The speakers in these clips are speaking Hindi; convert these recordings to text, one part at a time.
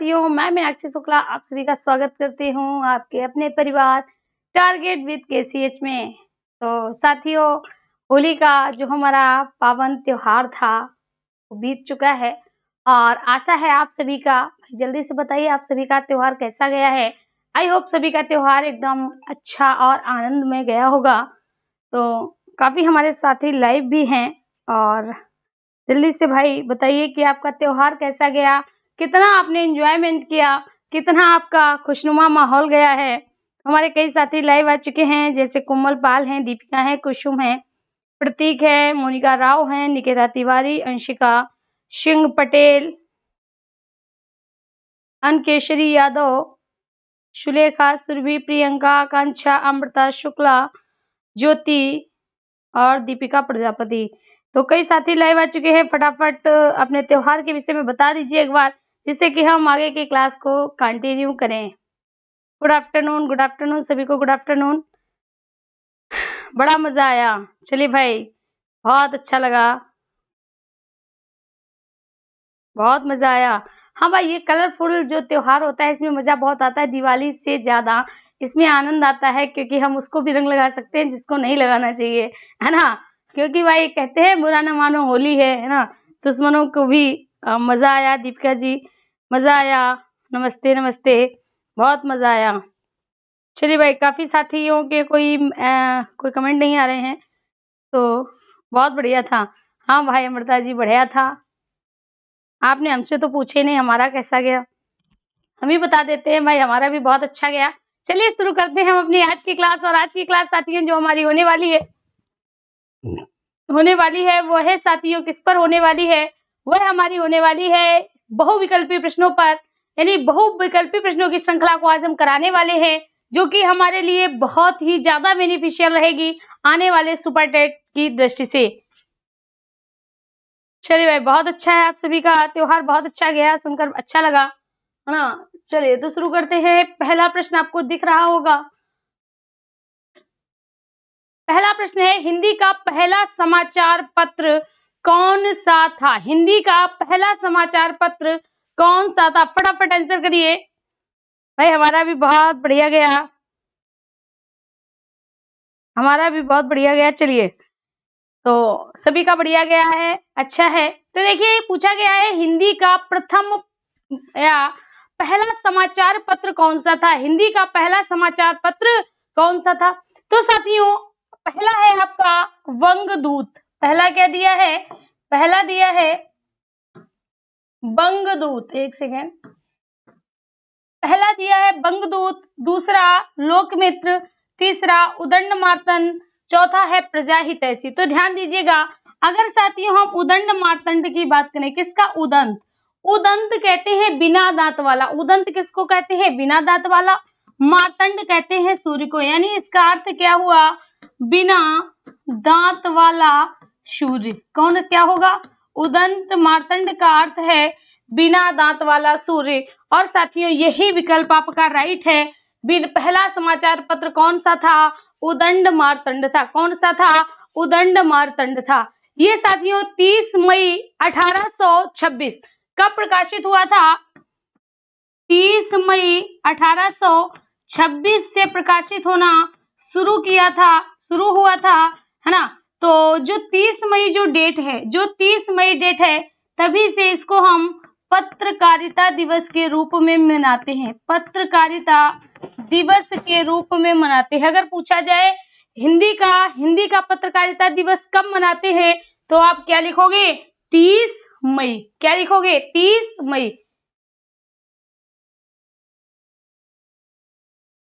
साथियों, मैं मीनाक्षी शुक्ला आप सभी का स्वागत करती हूँ आपके अपने परिवार टारगेट विद केसीएच में। तो साथियों, होली का जो हमारा पावन त्योहार था वो बीत चुका है और आशा है आप सभी का, जल्दी से बताइए आप सभी का त्योहार कैसा गया है। आई होप सभी का त्योहार एकदम अच्छा और आनंद में गया होगा। तो काफी हमारे साथी लाइव भी हैं और जल्दी से भाई बताइए कि आपका त्योहार कैसा गया, कितना आपने एंजॉयमेंट किया, कितना आपका खुशनुमा माहौल गया है। हमारे कई साथी लाइव आ चुके हैं, जैसे कोमल पाल हैं, दीपिका हैं, कुसुम हैं, प्रतीक है, मोनिका राव हैं, निकिता तिवारी, अंशिका सिंह पटेल, अनकेशरी यादव, सुलेखा, सुरभि, प्रियंका, आकांक्षा, अमृता शुक्ला, ज्योति और दीपिका प्रजापति। तो कई साथी लाइव आ चुके हैं। फटाफट अपने त्योहार के विषय में बता दीजिए एक बार, जिससे कि हम आगे की क्लास को कंटिन्यू करें। गुड आफ्टरनून सभी को, गुड आफ्टरनून। बड़ा मजा आया, चलिए भाई, बहुत अच्छा लगा, बहुत मजा आया। हाँ भाई, ये कलरफुल जो त्योहार होता है इसमें मजा बहुत आता है, दिवाली से ज्यादा इसमें आनंद आता है, क्योंकि हम उसको भी रंग लगा सकते हैं जिसको नहीं लगाना चाहिए, है ना। क्योंकि भाई कहते हैं बुरा न मानो होली है ना। दुश्मनों को भी मजा आया। दीपिका जी मजा आया, नमस्ते नमस्ते, बहुत मजा आया। चलिए भाई, काफी साथियों के कोई कमेंट नहीं आ रहे हैं, तो बहुत बढ़िया था। हाँ भाई अमृता जी, बढ़िया था। आपने हमसे तो पूछे नहीं हमारा कैसा गया, हम ही बता देते हैं भाई, हमारा भी बहुत अच्छा गया। चलिए शुरू करते हैं हम अपनी आज की क्लास। और आज की क्लास साथियों जो हमारी होने वाली है वो है साथियों, किस पर होने वाली है, वह हमारी होने वाली है बहुविकल्पी प्रश्नों पर। यानी बहुविकल्पी प्रश्नों की श्रृंखला को आज हम कराने वाले हैं, जो कि हमारे लिए बहुत ही ज्यादा बेनिफिशियल रहेगी आने वाले सुपर टेट की दृष्टि से। चलिए भाई, बहुत अच्छा है, आप सभी का त्योहार बहुत अच्छा गया, सुनकर अच्छा लगा, है ना। चलिए तो शुरू करते हैं। पहला प्रश्न आपको दिख रहा होगा। पहला प्रश्न है, हिंदी का पहला समाचार पत्र कौन सा था। हिंदी का पहला समाचार पत्र कौन सा था, फटाफट आंसर करिए भाई। हमारा भी बहुत बढ़िया गया, हमारा भी बहुत बढ़िया गया। चलिए, तो सभी का बढ़िया गया है, अच्छा है। तो देखिए पूछा गया है, हिंदी का प्रथम या पहला समाचार पत्र कौन सा था। हिंदी का पहला समाचार पत्र कौन सा था। तो साथियों, पहला है आपका वंगदूत। पहला क्या दिया है, पहला दिया है बंगदूत। एक सेकेंड, पहला दिया है बंगदूत, दूसरा लोकमित्र, तीसरा उदंडमार्तंड, चौथा है प्रजाहितैषी। तो ध्यान दीजिएगा, अगर साथियों हम उदंड मार्तंड की बात करें, किसका, उदंत। उदंत कहते हैं बिना दांत वाला। उदंत किसको कहते हैं, बिना दांत वाला। मार्तंड कहते हैं सूर्य को। यानी इसका अर्थ क्या हुआ, बिना दांत वाला सूर्य। कौन क्या होगा, उदंत मार्तंड का अर्थ है बिना दांत वाला सूर्य। और साथियों यही विकल्प आपका राइट है। पहला समाचार पत्र कौन सा था, उदंड मार्तंड था। कौन सा था, उदंड मार्तंड था। ये साथियों 30 मई 1826 कब प्रकाशित हुआ था, 30 मई 1826 से प्रकाशित होना शुरू हुआ था, है ना। तो जो 30 मई जो डेट है, जो 30 मई डेट है, तभी से इसको हम पत्रकारिता दिवस के रूप में मनाते हैं। पत्रकारिता दिवस के रूप में मनाते हैं। अगर पूछा जाए हिंदी का पत्रकारिता दिवस कब मनाते हैं, तो आप क्या लिखोगे, 30 मई। क्या लिखोगे, 30 मई।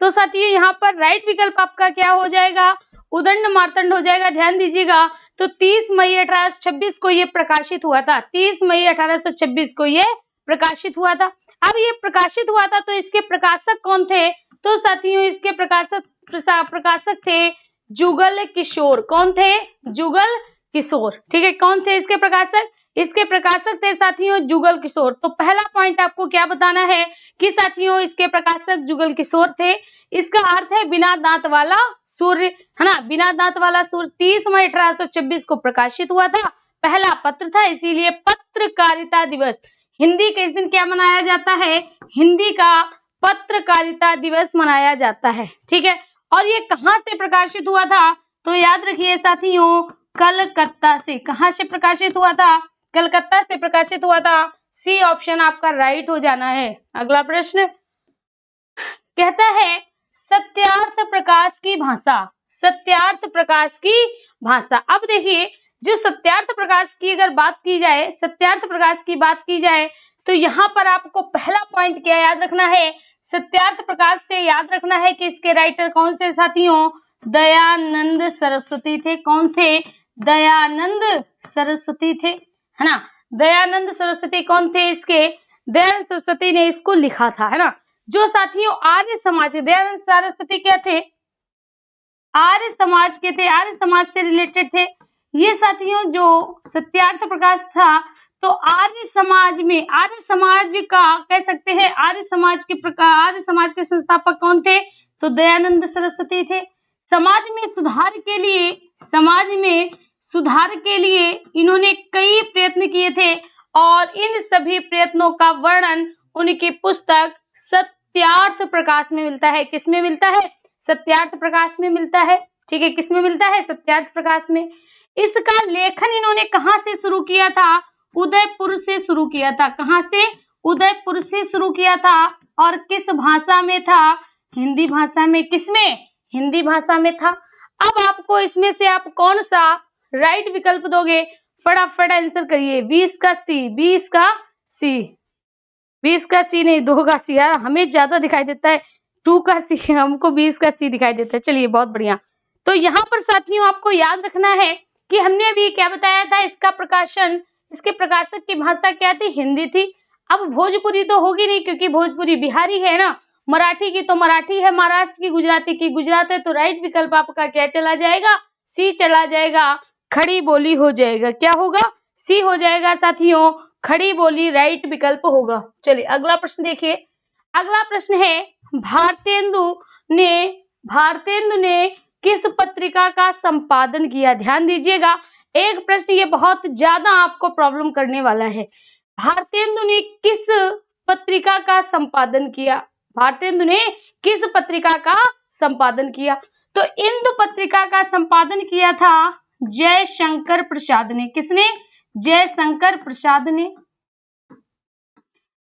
तो साथियों यहाँ पर राइट विकल्प आपका क्या हो जाएगा, उदंड मार्तंड हो जाएगा। ध्यान दीजिएगा, तो 30 मई 1826 को ये प्रकाशित हुआ था। 30 मई 1826 को ये प्रकाशित हुआ था। अब ये प्रकाशित हुआ था, तो इसके प्रकाशक कौन थे, तो साथियों इसके प्रकाशक थे जुगल किशोर। कौन थे, जुगल किशोर। ठीक है, कौन थे इसके प्रकाशक, इसके प्रकाशक थे साथियों जुगल किशोर। तो पहला पॉइंट आपको क्या बताना है कि साथियों इसके प्रकाशक जुगल किशोर थे। इसका अर्थ है बिना दांत वाला सूर्य, है ना, बिना दांत वाला सूर्य। 30 मई 1826 को प्रकाशित हुआ था, पहला पत्र था, इसीलिए पत्रकारिता दिवस। हिंदी के इस दिन क्या मनाया जाता है, हिंदी का पत्रकारिता दिवस मनाया जाता है। ठीक है, और ये कहाँ से प्रकाशित हुआ था? तो याद रखिए साथियों, कलकत्ता से। कहाँ से प्रकाशित हुआ था? कलकत्ता से प्रकाशित हुआ था। सी ऑप्शन आपका राइट हो जाना है। अगला प्रश्न कहता है सत्यार्थ प्रकाश की भाषा। सत्यार्थ प्रकाश की भाषा। अब देखिए, जो सत्यार्थ प्रकाश की अगर बात की जाए, सत्यार्थ प्रकाश की बात की जाए, तो यहाँ पर आपको पहला पॉइंट क्या याद रखना है? सत्यार्थ प्रकाश से याद रखना है कि इसके राइटर कौन से साथियों? दयानंद सरस्वती थे। कौन थे? दयानंद सरस्वती थे, है ना। दयानंद सरस्वती कौन थे इसके? दयानंद सरस्वती ने इसको लिखा था, है ना। जो साथियों आर्य समाज, दयानंद सरस्वती क्या थे? आर्य समाज के थे, आर्य समाज से रिलेटेड थे। ये साथियों जो सत्यार्थ प्रकाश था, तो आर्य समाज में, आर्य समाज का कह सकते हैं, आर्य समाज के प्रकार, आर्य समाज के संस्थापक कौन थे? तो दयानंद सरस्वती थे। समाज में सुधार के लिए, समाज में सुधार के लिए इन्होंने कई प्रयत्न किए थे और इन सभी प्रयत्नों का वर्णन उनकी पुस्तक सत्यार्थ प्रकाश में मिलता है। किसमें मिलता है? सत्यार्थ प्रकाश में मिलता है। ठीक है, किसमें मिलता है? सत्यार्थ प्रकाश में। इसका लेखन इन्होंने कहां से शुरू किया था? उदयपुर से शुरू किया था। कहां से? उदयपुर से शुरू किया था। और किस भाषा में था? हिंदी भाषा में। किसमें? हिंदी भाषा में था। अब आपको इसमें से आप कौन सा राइट विकल्प दोगे? फटाफट आंसर करिए। 20 का सी, 20 का सी, 20 का सी नहीं, 2 का सी। यार हमें ज्यादा दिखाई देता है 2 का सी, हमको 20 का सी दिखाई देता है। चलिए बहुत बढ़िया। तो यहाँ पर साथियों आपको याद रखना है कि हमने अभी क्या बताया था, इसका प्रकाशन, इसके प्रकाशक की भाषा क्या थी? हिंदी थी। अब भोजपुरी तो होगी नहीं क्योंकि भोजपुरी बिहारी है ना, मराठी की तो मराठी है, महाराष्ट्र की, गुजराती की गुजरात है। तो राइट विकल्प आपका क्या चला जाएगा? सी चला जाएगा। खड़ी बोली हो जाएगा। क्या होगा? सी हो जाएगा साथियों, खड़ी बोली राइट विकल्प होगा। चलिए अगला प्रश्न देखिए। अगला प्रश्न है भारतेंदु ने किस पत्रिका का संपादन किया? ध्यान दीजिएगा, एक प्रश्न ये बहुत ज्यादा आपको प्रॉब्लम करने वाला है। भारतेंदु ने किस पत्रिका का संपादन किया? भारतेंदु ने किस पत्रिका का संपादन किया? तो इंदु पत्रिका का संपादन किया था जयशंकर प्रसाद ने। किसने? जयशंकर प्रसाद ने।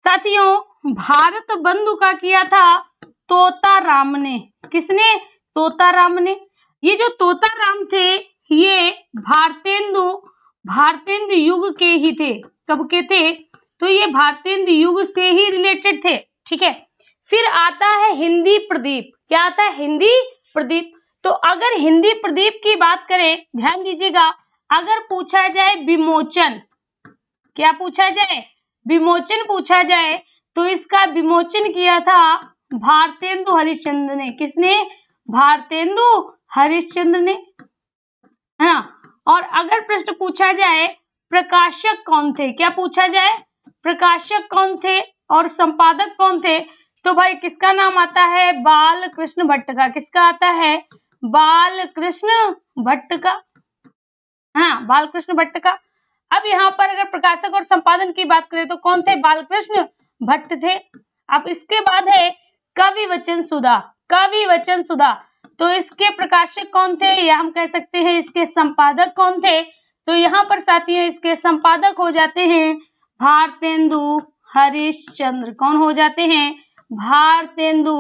साथियों भारत बंधु का किया था तोताराम ने। किसने? तोताराम ने। ये जो तोताराम थे ये भारतेंदु युग के ही थे। कब के थे? तो ये भारतेंदु युग से ही रिलेटेड थे। ठीक है, फिर आता है हिंदी प्रदीप। क्या आता है? हिंदी प्रदीप। तो अगर हिंदी प्रदीप की बात करें, ध्यान दीजिएगा, अगर पूछा जाए विमोचन, क्या पूछा जाए? विमोचन पूछा जाए, तो इसका विमोचन किया था भारतेंदु हरिश्चंद्र ने। किसने? भारतेंदु हरिश्चंद्र ने, है ना। और अगर प्रश्न पूछा जाए प्रकाशक कौन थे, क्या पूछा जाए? प्रकाशक कौन थे और संपादक कौन थे? तो भाई किसका नाम आता है? बाल कृष्ण भट्ट का। किसका आता है? बाल कृष्ण भट्ट का, है ना, बाल कृष्ण भट्ट का। अब यहाँ पर अगर प्रकाशक और संपादन की बात करें तो कौन थे? बालकृष्ण भट्ट थे। अब इसके बाद है कवि वचन सुधा। कवि वचन सुधा, तो इसके प्रकाशक कौन थे या हम कह सकते हैं इसके संपादक कौन थे? तो यहाँ पर साथियों इसके संपादक हो जाते हैं भारतेंदु हरिश्चंद्र। कौन हो जाते हैं? भारतेंदु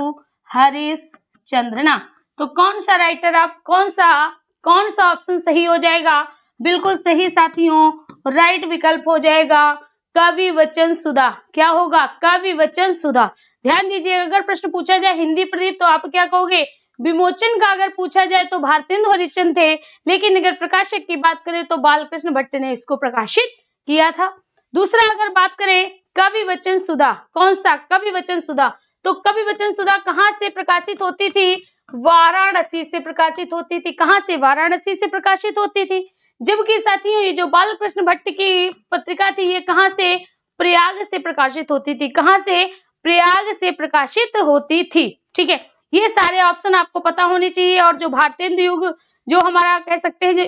हरिश्चंद्र ना। तो कौन सा राइटर, आप कौन सा ऑप्शन सही हो जाएगा? बिल्कुल सही साथियों, राइट विकल्प हो जाएगा कवि वचन सुधा। क्या होगा? कवि वचन सुधा। ध्यान दीजिए, अगर प्रश्न पूछा जाए हिंदी प्रदीप तो आप क्या कहोगे? विमोचन का अगर पूछा जाए तो भारतेंदु हरिश्चंद्र थे, लेकिन अगर प्रकाशक की बात करें तो बालकृष्ण भट्ट ने इसको प्रकाशित किया था। दूसरा अगर बात करें कवि वचन सुधा, कौन सा? कवि वचन सुधा। तो कवि वचन सुधा कहाँ से प्रकाशित होती थी? वाराणसी से प्रकाशित होती थी। कहाँ से? वाराणसी से प्रकाशित होती थी। जबकि साथियों ये जो बालकृष्ण भट्ट की पत्रिका थी ये कहाँ से? प्रयाग से प्रकाशित होती थी। कहाँ से? प्रयाग से प्रकाशित होती थी। ठीक है, ये सारे ऑप्शन आपको पता होने चाहिए। और जो भारतेंदु युग, जो हमारा कह सकते हैं जो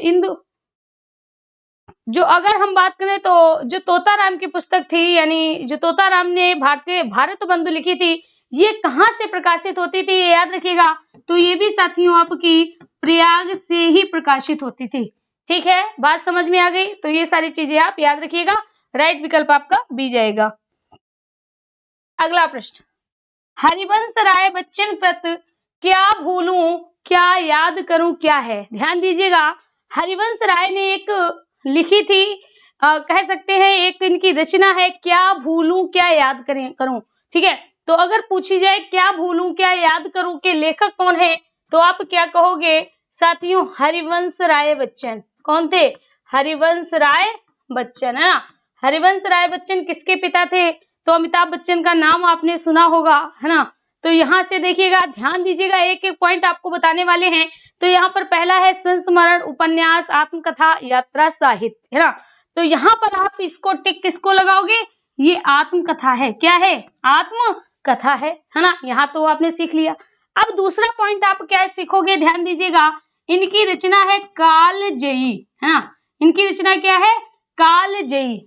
जो अगर हम बात करें तो जो तोताराम की पुस्तक थी, यानी जो तोताराम ने भारत बंधु लिखी थी, ये कहाँ से प्रकाशित होती थी, ये याद रखिएगा। तो ये भी साथियों आपकी प्रयाग से ही प्रकाशित होती थी। ठीक है, बात समझ में आ गई। तो ये सारी चीजें आप याद रखिएगा। राइट विकल्प आपका बी जाएगा। अगला प्रश्न, हरिवंश राय बच्चन कृत क्या भूलूं क्या याद करूं क्या है। ध्यान दीजिएगा, हरिवंश राय ने एक लिखी थी, कह सकते हैं एक इनकी रचना है, क्या भूलूं क्या याद करूं। ठीक है, तो अगर पूछी जाए क्या भूलूं क्या याद करूं के लेखक कौन है, तो आप क्या कहोगे साथियों, हरिवंश राय बच्चन। कौन थे, हरिवंश राय बच्चन, है ना। हरिवंश राय बच्चन किसके पिता थे, तो अमिताभ बच्चन का नाम आपने सुना होगा, है ना। तो यहाँ से देखिएगा, ध्यान दीजिएगा, एक एक पॉइंट आपको बताने वाले हैं। तो यहाँ पर पहला है संस्मरण, उपन्यास, आत्मकथा, यात्रा, साहित्य, है ना। तो यहाँ पर आप इसको टिक किसको लगाओगे, ये आत्मकथा है। क्या है, आत्मकथा है ना। यहाँ तो आपने सीख लिया। अब दूसरा पॉइंट आप क्या सीखोगे, ध्यान दीजिएगा, इनकी रचना है कालजयी, है ना। इनकी रचना क्या है, कालजयी।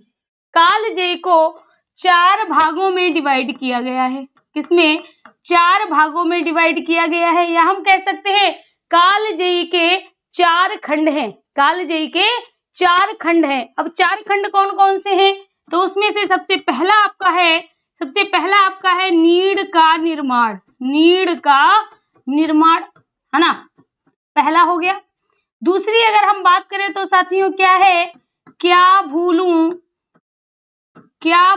कालजयी को 4 भागों में डिवाइड किया गया है। किसमें, 4 भागों में डिवाइड किया गया है, या हम कह सकते हैं कालजयी के 4 खंड हैं। कालजयी के 4 खंड हैं। अब 4 खंड कौन कौन से हैं, तो उसमें से सबसे पहला आपका है नीड़ का निर्माण। नीड़ का निर्माण, है ना, पहला हो गया। दूसरी अगर हम बात करें तो साथियों क्या है, क्या भूलूं क्या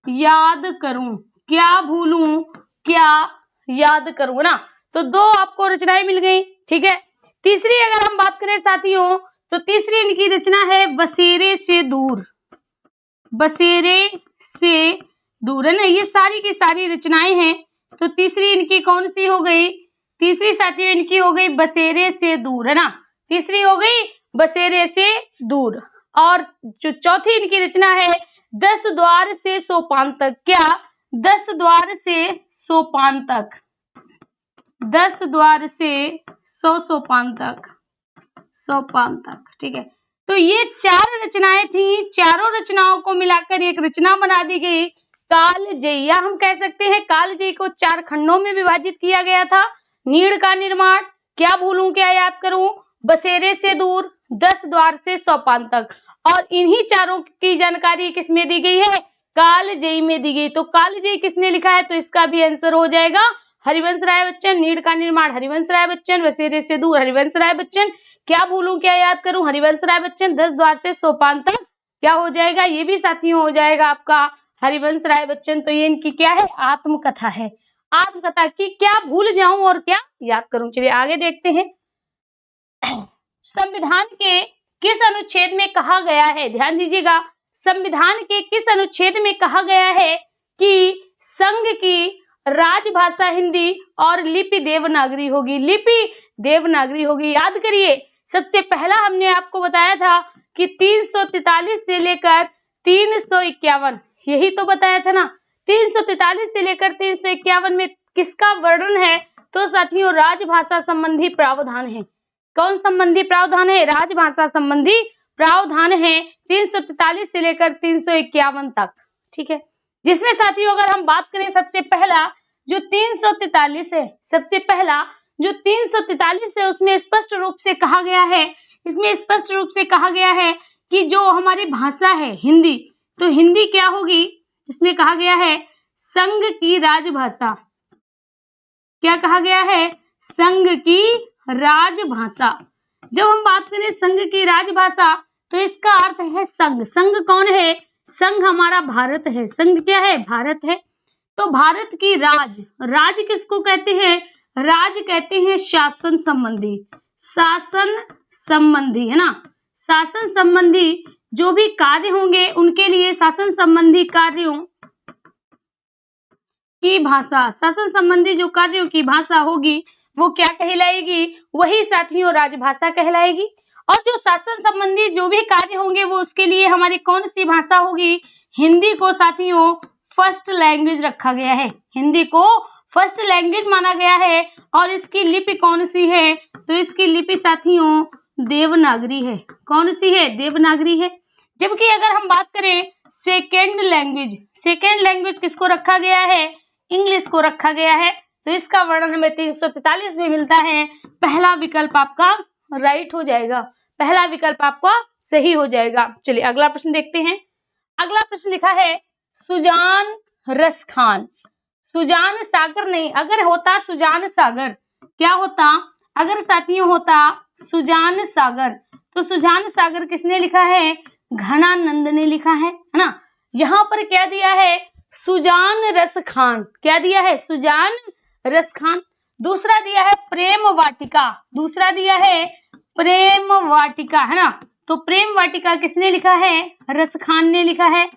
याद करूं। क्या भूलूं क्या याद करूं ना। तो 2 आपको रचनाएं मिल गई। ठीक है, तीसरी अगर हम बात करें साथियों, तो तीसरी इनकी रचना है बसेरे से दूर। बसेरे से दूर, है ना। ये सारी की सारी रचनाएं हैं। तो तीसरी इनकी कौन सी हो गई, तीसरी साथियों इनकी हो गई बसेरे से दूर, है ना। तीसरी हो गई बसेरे से दूर। और जो चौथी इनकी रचना है 10 द्वार से सोपान तक। क्या, 10 द्वार से सोपान तक। 10 द्वार से सोपान तक। ठीक है, तो ये 4 रचनाएं थी। चारों रचनाओं को मिलाकर एक रचना बना दी गई कालजयी, या हम कह सकते हैं कालजयी को 4 खंडों में विभाजित किया गया था। नीड़ का निर्माण, क्या भूलूं क्या याद करूं, बसेरे से दूर, 10 द्वार से सोपान तक। और इन्हीं चारों की जानकारी किसमें दी गई है, कालजयी में दी गई। तो कालजयी किसने लिखा है, तो इसका भी आंसर हो जाएगा हरिवंश राय बच्चन। नीड़ का निर्माण हरिवंश राय बच्चन, बसेरे से दूर हरिवंश राय बच्चन, क्या भूलूं क्या याद करूं हरिवंश राय बच्चन, 10 द्वार से सोपान तक क्या हो जाएगा, ये भी साथियों हो जाएगा आपका हरिवंश राय बच्चन। तो ये इनकी क्या है, आत्मकथा है। आत्मकथा की क्या भूल जाऊं और क्या याद करूं। चलिए आगे देखते हैं। संविधान के किस अनुच्छेद में कहा गया है, ध्यान दीजिएगा, संविधान के किस अनुच्छेद में कहा गया है कि संघ की राजभाषा हिंदी और लिपि देवनागरी होगी। लिपि देवनागरी होगी। याद करिए, सबसे पहला हमने आपको बताया था कि 343 से लेकर 351, यही तो बताया था ना। 343 से लेकर 351 में किसका वर्णन है, तो साथियों राजभाषा संबंधी प्रावधान है। कौन संबंधी प्रावधान है, राजभाषा संबंधी प्रावधान है 343 से लेकर 351 तक। ठीक है, जिसमें साथियों अगर हम बात करें सबसे पहला जो 343 है, सबसे पहला जो 343 है उसमें स्पष्ट रूप से कहा गया है, इसमें स्पष्ट रूप से कहा गया है कि जो हमारी भाषा है हिंदी, तो हिंदी क्या होगी, जिसमें कहा गया है संघ की राजभाषा। क्या कहा गया है, संघ की राजभाषा। जब हम बात करें संघ की राजभाषा तो इसका अर्थ है संघ। संघ कौन है, संघ हमारा भारत है। संघ क्या है, भारत है। तो भारत की राज, राज किसको कहते हैं, राज कहते हैं शासन संबंधी, शासन संबंधी, है ना। शासन संबंधी जो भी कार्य होंगे उनके लिए शासन संबंधी कार्यों की भाषा, शासन संबंधी जो कार्यों की भाषा होगी वो क्या कहलाएगी, वही साथियों राजभाषा कहलाएगी। और जो शासन संबंधी जो भी कार्य होंगे वो उसके लिए हमारी कौन सी भाषा होगी, हिंदी को साथियों फर्स्ट लैंग्वेज रखा गया है। हिंदी को फर्स्ट लैंग्वेज माना गया है। और इसकी लिपि कौन सी है, तो इसकी लिपि साथियों देवनागरी है। कौन सी है? देवनागरी है। जबकि अगर हम बात करें सेकेंड लैंग्वेज किसको रखा गया है? इंग्लिश को रखा गया है। तो इसका वर्णन हमें 343 में मिलता है। पहला विकल्प आपका राइट हो जाएगा, पहला विकल्प आपका सही हो जाएगा। चलिए अगला प्रश्न देखते हैं। अगला प्रश्न लिखा है सुजान रस खान। सुजान सागर नहीं, अगर होता सुजान सागर, क्या होता? अगर साथियों होता सुजान सागर, तो सुजान सागर किसने लिखा है? घनानंद ने लिखा है ना। यहाँ पर क्या दिया है? सुजान रस खान। क्या दिया है? सुजान रस खान। दूसरा दिया है प्रेम वाटिका, दूसरा दिया है प्रेम वाटिका, है ना। तो प्रेम वाटिका किसने लिखा है? रस खान ने लिखा है,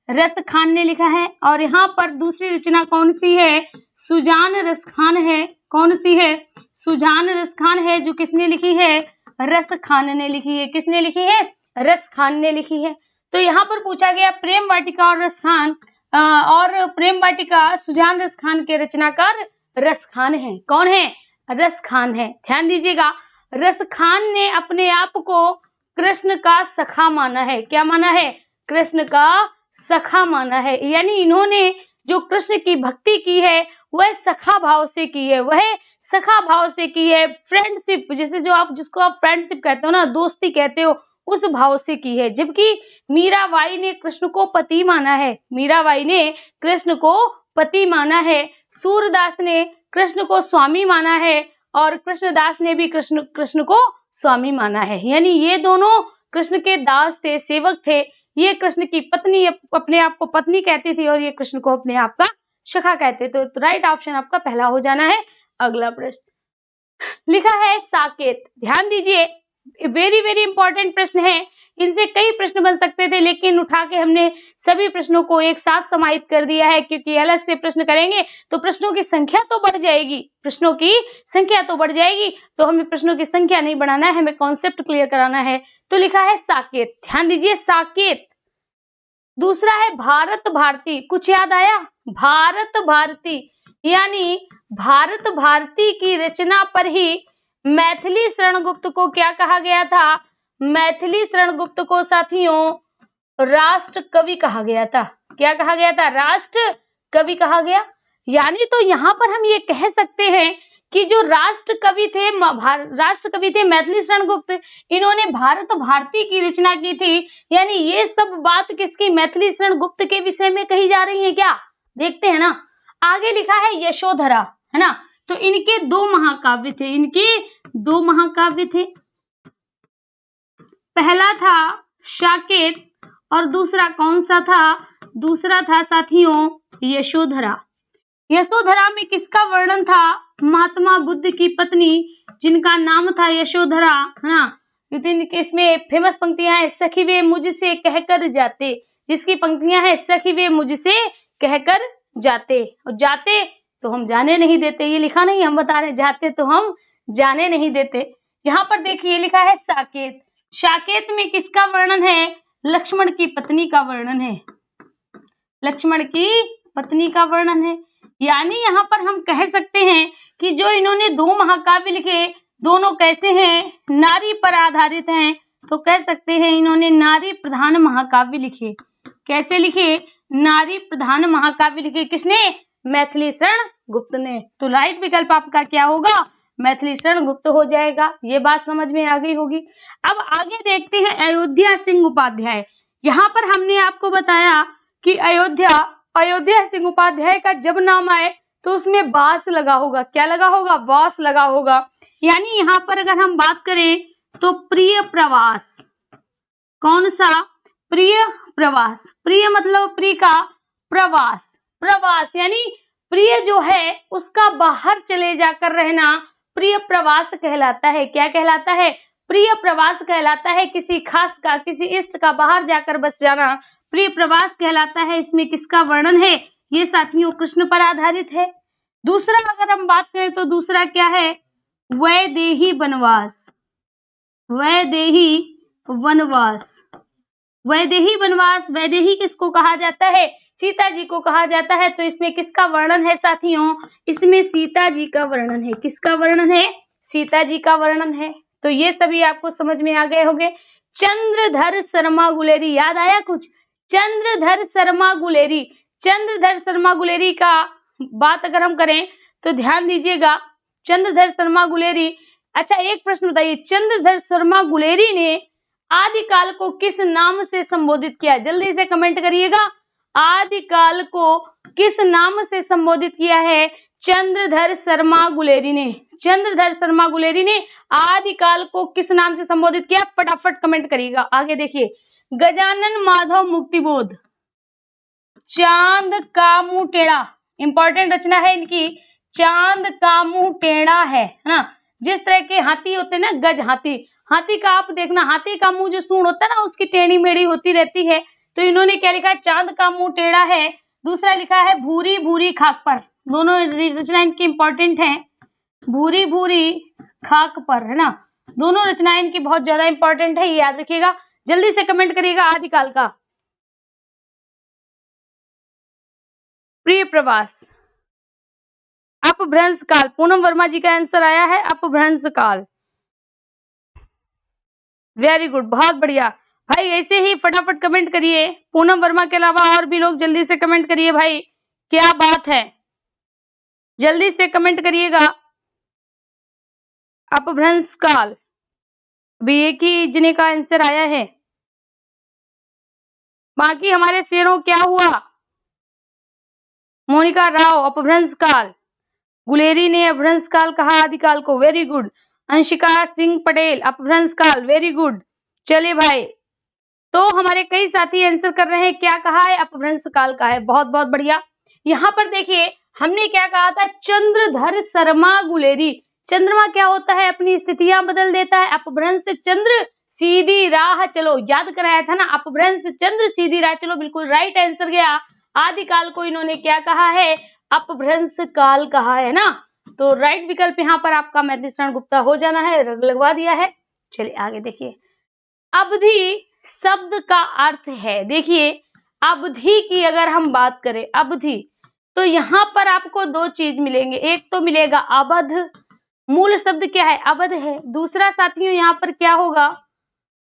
रस खान ने लिखा है। और यहाँ पर दूसरी रचना कौन सी है? सुजान रस खान है। कौन सी है? सुजान रस खान है, जो किसने लिखी है? रस खान ने लिखी है। किसने लिखी है? रस खान ने लिखी है। तो यहाँ पर पूछा गया प्रेम वाटिका और रस खान, और प्रेम वाटिका सुजान रस खान के रचनाकार रस खान है। कौन है? रस खान है। ध्यान दीजिएगा, रस खान ने अपने आप को कृष्ण का सखा माना है। क्या माना है? कृष्ण का सखा माना है। यानी इन्होंने जो कृष्ण की भक्ति की है वह सखा भाव से की है, वह सखा भाव से की है। फ्रेंडशिप, जैसे जिसको आप फ्रेंडशिप कहते हो ना, दोस्ती कहते हो, उस भाव से की है। जबकि मीराबाई ने कृष्ण को पति माना है, मीराबाई ने कृष्ण को पति माना है। सूरदास ने कृष्ण को स्वामी माना है, और कृष्णदास ने भी कृष्ण को स्वामी माना है। यानी ये दोनों कृष्ण के दास थे, सेवक थे। ये कृष्ण की पत्नी, अपने आप को पत्नी कहती थी, और ये कृष्ण को अपने आप का सखा कहते थे। तो राइट ऑप्शन आपका पहला हो जाना है। अगला प्रश्न लिखा है साकेत। ध्यान दीजिए, वेरी वेरी इंपॉर्टेंट प्रश्न है। इनसे कई प्रश्न बन सकते थे, लेकिन उठा के हमने सभी प्रश्नों को एक साथ समाहित कर दिया है, क्योंकि अलग से प्रश्न करेंगे तो प्रश्नों की संख्या तो बढ़ जाएगी, प्रश्नों की संख्या तो बढ़ जाएगी। तो हमें प्रश्नों की संख्या नहीं बढ़ाना है, हमें कॉन्सेप्ट क्लियर कराना है। तो लिखा है साकेत। ध्यान दीजिए, साकेत। दूसरा है भारत भारती। कुछ याद आया? भारत भारती, यानी भारत भारती की रचना पर ही मैथिली शरण गुप्त को क्या कहा गया था? मैथिली शरण गुप्त को साथियों राष्ट्र कवि कहा गया था। क्या कहा गया था? राष्ट्र कवि कहा गया। यानी तो यहाँ पर हम ये कह सकते हैं कि जो राष्ट्र कवि थे मैथिली शरण गुप्त, इन्होंने भारत भारती की रचना की थी। यानी ये सब बात किसकी? मैथिली शरण गुप्त के विषय में कही जा रही है। क्या देखते हैं ना, आगे लिखा है यशोधरा, है ना। तो इनके दो महाकाव्य थे, इनके दो महाकाव्य थे। पहला था साकेत, और दूसरा कौन सा था? दूसरा था साथियों यशोधरा। यशोधरा में किसका वर्णन था? महात्मा बुद्ध की पत्नी, जिनका नाम था यशोधरा, है ना। इसमें फेमस पंक्तियां हैं, सखी वे मुझसे कहकर जाते, जिसकी पंक्तियां हैं सखी वे मुझसे कहकर जाते, और जाते तो हम जाने नहीं देते। ये लिखा नहीं, हम बता रहे जाते तो हम जाने नहीं देते। यहाँ पर देखिए लिखा है साकेत। साकेत में किसका वर्णन है? लक्ष्मण की पत्नी का वर्णन है, लक्ष्मण की पत्नी का वर्णन है। यानी यहाँ पर हम कह सकते हैं कि जो इन्होंने दो महाकाव्य लिखे, दोनों कैसे हैं? नारी पर आधारित हैं। तो कह सकते हैं इन्होंने नारी प्रधान महाकाव्य लिखे। कैसे लिखे? नारी प्रधान महाकाव्य लिखे। किसने? मैथिली शरण गुप्त ने। तो राइट विकल्प आपका क्या होगा? मैथिली शरण गुप्त हो जाएगा। ये बात समझ में आ गई होगी। अब आगे देखते हैं अयोध्या सिंह उपाध्याय। यहाँ पर हमने आपको बताया कि अयोध्या सिंह उपाध्याय का जब नाम आए तो उसमें बास लगा होगा। क्या लगा होगा? बास लगा होगा। यानी यहाँ पर अगर हम बात करें तो प्रिय प्रवास, कौन सा? प्रिय प्रवास। प्रिय मतलब प्रिय का, प्रवास, प्रवास यानी प्रिय जो है उसका बाहर चले जाकर रहना प्रिय प्रवास कहलाता है। क्या कहलाता है? प्रिय प्रवास कहलाता है। किसी खास का, किसी इष्ट का बाहर जाकर बस जाना प्रिय प्रवास कहलाता है। इसमें किसका वर्णन है? ये साथियों कृष्ण पर आधारित है। दूसरा अगर हम बात करें तो दूसरा क्या है? वैदेही वनवास। वैदेही वनवास, वैदेही वनवास। वैदेही किसको कहा जाता है? सीता जी को कहा जाता है। तो इसमें किसका वर्णन है साथियों? इसमें सीता जी का वर्णन है। किसका वर्णन है? सीता जी का वर्णन है। तो ये सभी आपको समझ में आ गए होंगे। चंद्रधर शर्मा गुलेरी, याद आया कुछ? चंद्रधर शर्मा गुलेरी, चंद्रधर शर्मा गुलेरी का बात अगर हम करें तो ध्यान दीजिएगा, चंद्रधर शर्मा गुलेरी। अच्छा एक प्रश्न बताइए, चंद्रधर शर्मा गुलेरी ने आदिकाल को किस नाम से संबोधित किया? जल्दी से कमेंट करिएगा, आदिकाल को किस नाम से संबोधित किया है चंद्रधर शर्मा गुलेरी ने? चंद्रधर शर्मा गुलेरी ने आदिकाल को किस नाम से संबोधित किया? फटाफट कमेंट करिएगा। आगे देखिए, गजानन माधव मुक्तिबोध, चांद का मुंह टेढ़ा, इंपॉर्टेंट रचना है इनकी, चांद का मुंह टेढ़ा है ना। जिस तरह के हाथी होते हैं ना, गज हाथी, हाथी का आप देखना, हाथी का मुंह जो सूंड होता है ना उसकी टेढ़ी मेढ़ी होती रहती है, तो इन्होंने क्या लिखा है? चांद का मुंह टेढ़ा है। दूसरा लिखा है भूरी भूरी खाक पर, दोनों रचना इनकी इंपॉर्टेंट है, भूरी भूरी खाक पर, है ना। दोनों रचनाएं इनकी बहुत ज्यादा इंपॉर्टेंट है, ये याद रखिएगा। जल्दी से कमेंट करिएगा आदिकाल का। प्रिय प्रवास, अपभ्रंश काल, पूनम वर्मा जी का आंसर आया है अपभ्रंश काल। वेरी गुड, बहुत बढ़िया भाई, ऐसे ही फटाफट कमेंट करिए। पूनम वर्मा के अलावा और भी लोग जल्दी से कमेंट करिए भाई, क्या बात है, जल्दी से कमेंट करिएगा। अपभ्रंश काल, अभी एक ही जने का आंसर आया है, बाकी हमारे शेरों क्या हुआ? मोनिका राव, अपभ्रंश काल, गुलेरी ने अपभ्रंश काल कहा आदिकाल को, वेरी गुड। अंशिका सिंह पटेल, अपभ्रंश काल, वेरी गुड। चलिए भाई, तो हमारे कई साथी आंसर कर रहे हैं, क्या कहा है? अपभ्रंश काल का है, बहुत बहुत बढ़िया। यहाँ पर देखिए हमने क्या कहा था? चंद्रधर शर्मा गुलेरी। चंद्रमा क्या होता है? अपनी स्थितियां बदल देता है। अपभ्रंश चंद्र सीधी राह चलो, याद कराया था ना, अपभ्रंश चंद्र सीधी राह चलो, बिल्कुल राइट आंसर गया। आदिकाल को इन्होंने क्या कहा है? अपभ्रंश काल कहा है ना। तो राइट विकल्प यहाँ पर आपका मैथिलीशरण गुप्ता हो जाना है, रंग लगवा दिया है। चलिए आगे देखिए, अवधि शब्द का अर्थ है, देखिए अवधि की अगर हम बात करें, अवधि, तो यहाँ पर आपको दो चीज मिलेंगे, एक तो मिलेगा अवध, मूल शब्द क्या है? अवध है। दूसरा साथियों यहाँ पर क्या होगा?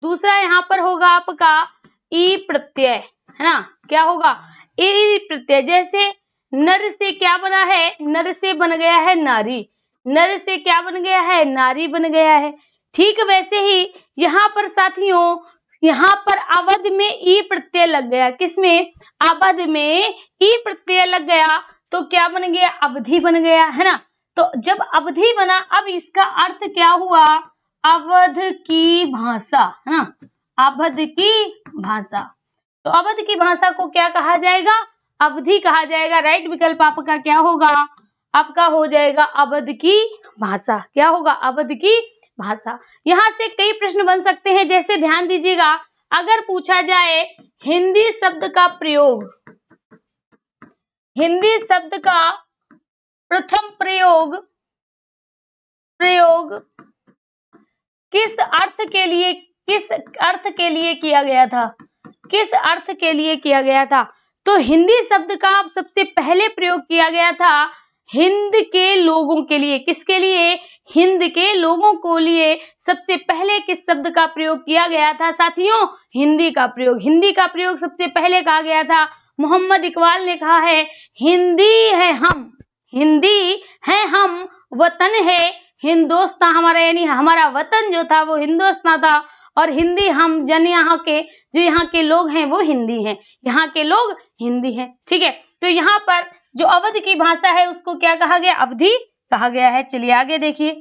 दूसरा यहाँ पर होगा आपका ई प्रत्यय, है ना। क्या होगा? ई प्रत्यय। जैसे नर से क्या बना है? नर से बन गया है नारी, नर से क्या बन गया है? नारी बन गया है। ठीक वैसे ही यहाँ पर साथियों, यहाँ पर अवध में ई प्रत्यय लग गया, किसमें? अवध में ई प्रत्यय लग गया, तो क्या बन गया? अवधि बन गया, है ना। तो जब अवधि बना, अब इसका अर्थ क्या हुआ? अवध की भाषा, है ना, अवध की भाषा। तो अवध की भाषा को क्या कहा जाएगा? अवधि कहा जाएगा। राइट विकल्प आपका क्या होगा? आपका हो जाएगा अवध की भाषा। क्या होगा? अवध की भाषा। यहाँ से कई प्रश्न बन सकते हैं, जैसे ध्यान दीजिएगा, अगर पूछा जाए हिंदी शब्द का प्रयोग, हिंदी शब्द का प्रथम प्रयोग किस अर्थ के लिए किया गया था? किस अर्थ के लिए किया गया था? तो हिंदी शब्द का सबसे पहले प्रयोग किया गया था हिंद के लोगों के लिए। किसके लिए? हिंद के लोगों को लिए सबसे पहले किस शब्द का प्रयोग किया गया था साथियों? हिंदी का प्रयोग। हिंदी का प्रयोग सबसे पहले कहा गया था। मोहम्मद इकबाल ने कहा है, हिंदी है हम, हिंदी है हम, वतन है हिंदुस्तान हमारा, यानी हमारा वतन जो था वो हिंदुस्तान था, और हिंदी हम जन, यहाँ के जो यहाँ के लोग हैं वो हिंदी हैं, यहाँ के लोग हिंदी हैं। ठीक है, तो यहाँ पर जो अवध की भाषा है उसको क्या कहा गया? अवधि कहा गया है। चलिए आगे देखिए,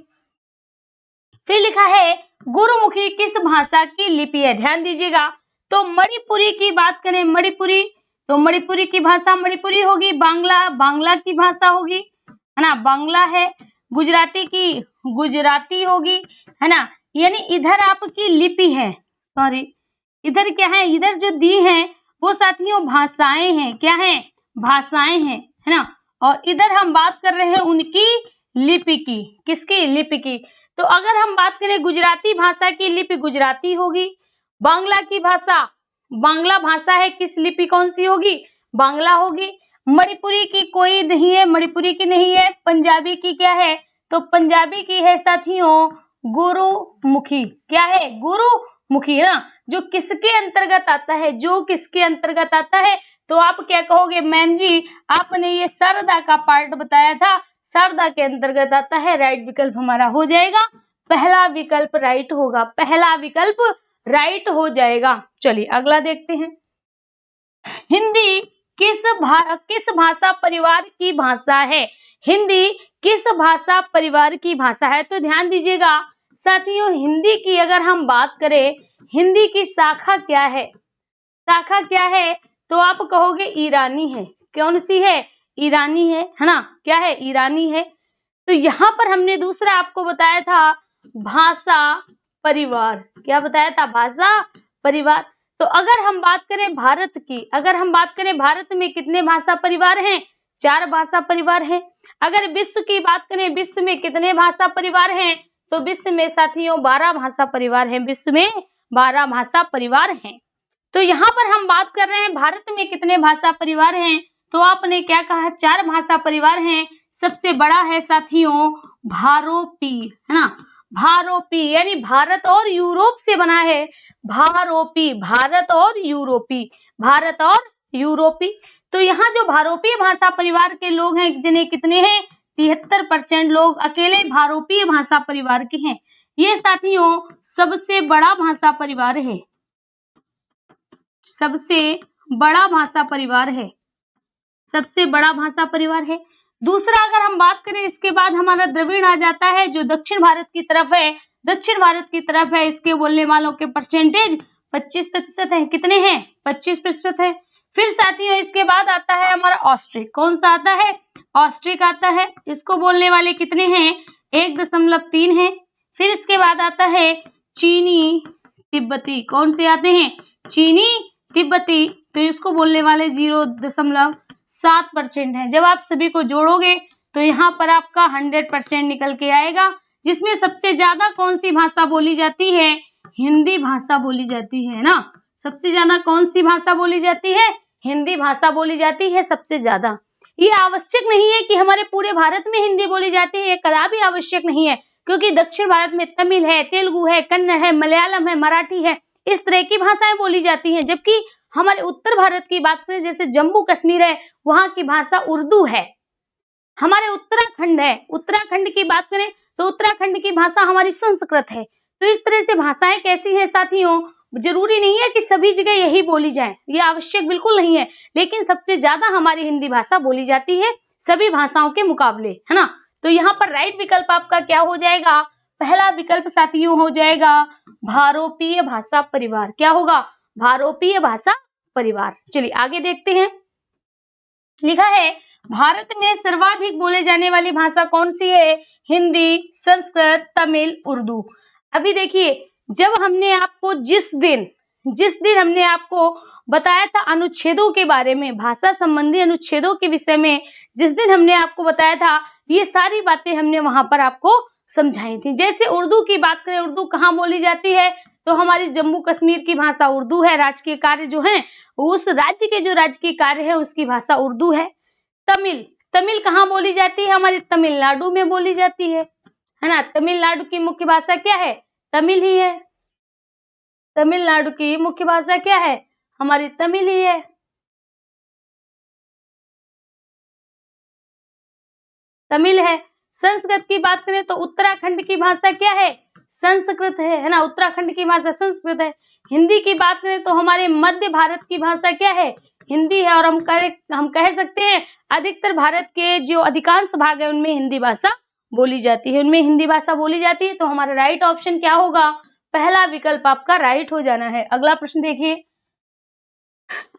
फिर लिखा है गुरुमुखी किस भाषा की लिपि है? ध्यान दीजिएगा, तो मणिपुरी की बात करें, मणिपुरी, तो मणिपुरी की भाषा मणिपुरी होगी। बांग्ला, बांग्ला की भाषा होगी, है ना, बांग्ला है। गुजराती की गुजराती होगी, है ना। यानी इधर आपकी लिपि है, सॉरी इधर क्या है? इधर जो दी है वो साथियों भाषाएं हैं। क्या है? भाषाएं हैं, है ना। और इधर हम बात कर रहे हैं उनकी लिपि की। किसकी? लिपि की। तो अगर हम बात करें गुजराती भाषा की लिपि गुजराती होगी। बांग्ला की भाषा बांग्ला भाषा है, किस लिपि कौन सी होगी? बांग्ला होगी। मणिपुरी की कोई नहीं है, मणिपुरी की नहीं है। पंजाबी की क्या है? तो पंजाबी की है साथियों गुरुमुखी। क्या है? गुरुमुखी, है ना। जो किसके अंतर्गत आता है? जो किसके अंतर्गत आता है? तो आप क्या कहोगे? मैम जी आपने ये शारदा का पार्ट बताया था, शारदा के अंतर्गत आता है। राइट विकल्प हमारा हो जाएगा, पहला विकल्प राइट होगा, पहला विकल्प राइट हो जाएगा। चलिए अगला देखते हैं। हिंदी किस भाषा परिवार की भाषा है? हिंदी किस भाषा परिवार की भाषा है? तो ध्यान दीजिएगा साथियों, हिंदी की अगर हम बात करें, हिंदी की शाखा क्या है? शाखा क्या है? तो आप कहोगे ईरानी है। कौन सी है? ईरानी है ना। क्या है? ईरानी है। तो यहाँ पर हमने दूसरा आपको बताया था भाषा परिवार। क्या बताया था? भाषा परिवार। तो अगर हम बात करें भारत की, अगर हम बात करें भारत में कितने भाषा परिवार हैं? 4 भाषा परिवार हैं। अगर विश्व की बात करें, विश्व में कितने भाषा परिवार हैं? तो विश्व में साथियों 12 भाषा परिवार हैं। विश्व में 12 भाषा परिवार हैं। तो यहाँ पर हम बात कर रहे हैं भारत में कितने भाषा परिवार हैं? तो आपने क्या कहा? 4 भाषा परिवार हैं। सबसे बड़ा है साथियों भारोपी, है ना। भारोपी यानी भारत और यूरोप से बना है। भारोपी, भारत और यूरोपी, भारत और यूरोपी। तो यहाँ जो भारोपीय भाषा परिवार के लोग हैं, जिन्हें कितने हैं? 73% लोग अकेले भारोपीय भाषा परिवार के हैं। ये साथियों सबसे बड़ा भाषा परिवार है, सबसे बड़ा भाषा परिवार है, सबसे बड़ा भाषा परिवार है। दूसरा अगर हम बात करें, इसके बाद हमारा द्रविड़ आ जाता है, जो दक्षिण भारत की तरफ है। दक्षिण भारत की तरफ है, इसके बोलने वालों के परसेंटेज 25% है। कितने हैं? 25% है। फिर साथियों इसके बाद आता है हमारा ऑस्ट्रिक। कौन सा आता है? ऑस्ट्रिक आता है। इसको बोलने वाले कितने हैं? 1.3 है। फिर इसके बाद आता है चीनी तिब्बती। कौन से आते हैं? चीनी तिब्बती। तो इसको बोलने वाले 0.7% है। जब आप सभी को जोड़ोगे तो यहाँ पर आपका 100% निकल के आएगा, जिसमें सबसे ज्यादा कौन सी भाषा बोली जाती है? हिंदी भाषा बोली जाती है ना। सबसे ज्यादा कौन सी भाषा बोली जाती है? हिंदी भाषा बोली जाती है सबसे ज्यादा। ये आवश्यक नहीं है कि हमारे पूरे भारत में हिंदी बोली जाती है, ये कदापि आवश्यक नहीं है, क्योंकि दक्षिण भारत में तमिल है, तेलुगु है, कन्नड़ है, मलयालम है, मराठी है, इस तरह की भाषाएं बोली जाती हैं। जबकि हमारे उत्तर भारत की बात करें, जैसे जम्मू कश्मीर है, वहां की भाषा उर्दू है। हमारे उत्तराखंड है, उत्तराखंड की बात करें तो उत्तराखंड की भाषा हमारी संस्कृत है। तो इस तरह से भाषाएं कैसी हैं साथियों? जरूरी नहीं है कि सभी जगह यही बोली जाए, ये आवश्यक बिल्कुल नहीं है, लेकिन सबसे ज्यादा हमारी हिंदी भाषा बोली जाती है सभी भाषाओं के मुकाबले, है ना। तो यहाँ पर राइट विकल्प आपका क्या हो जाएगा? पहला विकल्प साथियों हो जाएगा भारोपीय भाषा परिवार। क्या होगा? भारोपीय भाषा परिवार। चलिए आगे देखते हैं। लिखा है भारत में सर्वाधिक बोले जाने वाली भाषा कौन सी है? हिंदी, संस्कृत, तमिल, उर्दू। अभी देखिए, जब हमने आपको जिस दिन हमने आपको बताया था अनुच्छेदों के बारे में, भाषा संबंधी अनुच्छेदों के विषय में जिस दिन हमने आपको बताया था, ये सारी बातें हमने वहां पर आपको समझाई थी। जैसे उर्दू की बात करें, उर्दू कहाँ बोली जाती है? तो हमारी जम्मू कश्मीर की भाषा उर्दू है। राजकीय कार्य जो है, उस राज्य के जो राजकीय कार्य है उसकी भाषा उर्दू है। तमिल कहाँ बोली जाती है? हमारी तमिलनाडु में बोली जाती है ना। तमिलनाडु की मुख्य भाषा क्या है? तमिल ही है। तमिलनाडु की मुख्य भाषा क्या है? हमारी तमिल ही है। तमिल है। संस्कृत की बात करें तो उत्तराखंड की भाषा क्या है? संस्कृत है ना। उत्तराखंड की भाषा संस्कृत है। हिंदी की बात करें तो हमारे मध्य भारत की भाषा क्या है? हिंदी है। और हम कह सकते हैं अधिकतर भारत के जो अधिकांश भाग है उनमें हिंदी भाषा बोली जाती है, उनमें हिंदी भाषा बोली जाती है। तो हमारा राइट ऑप्शन क्या होगा? पहला विकल्प आपका राइट हो जाना है। अगला प्रश्न देखिए।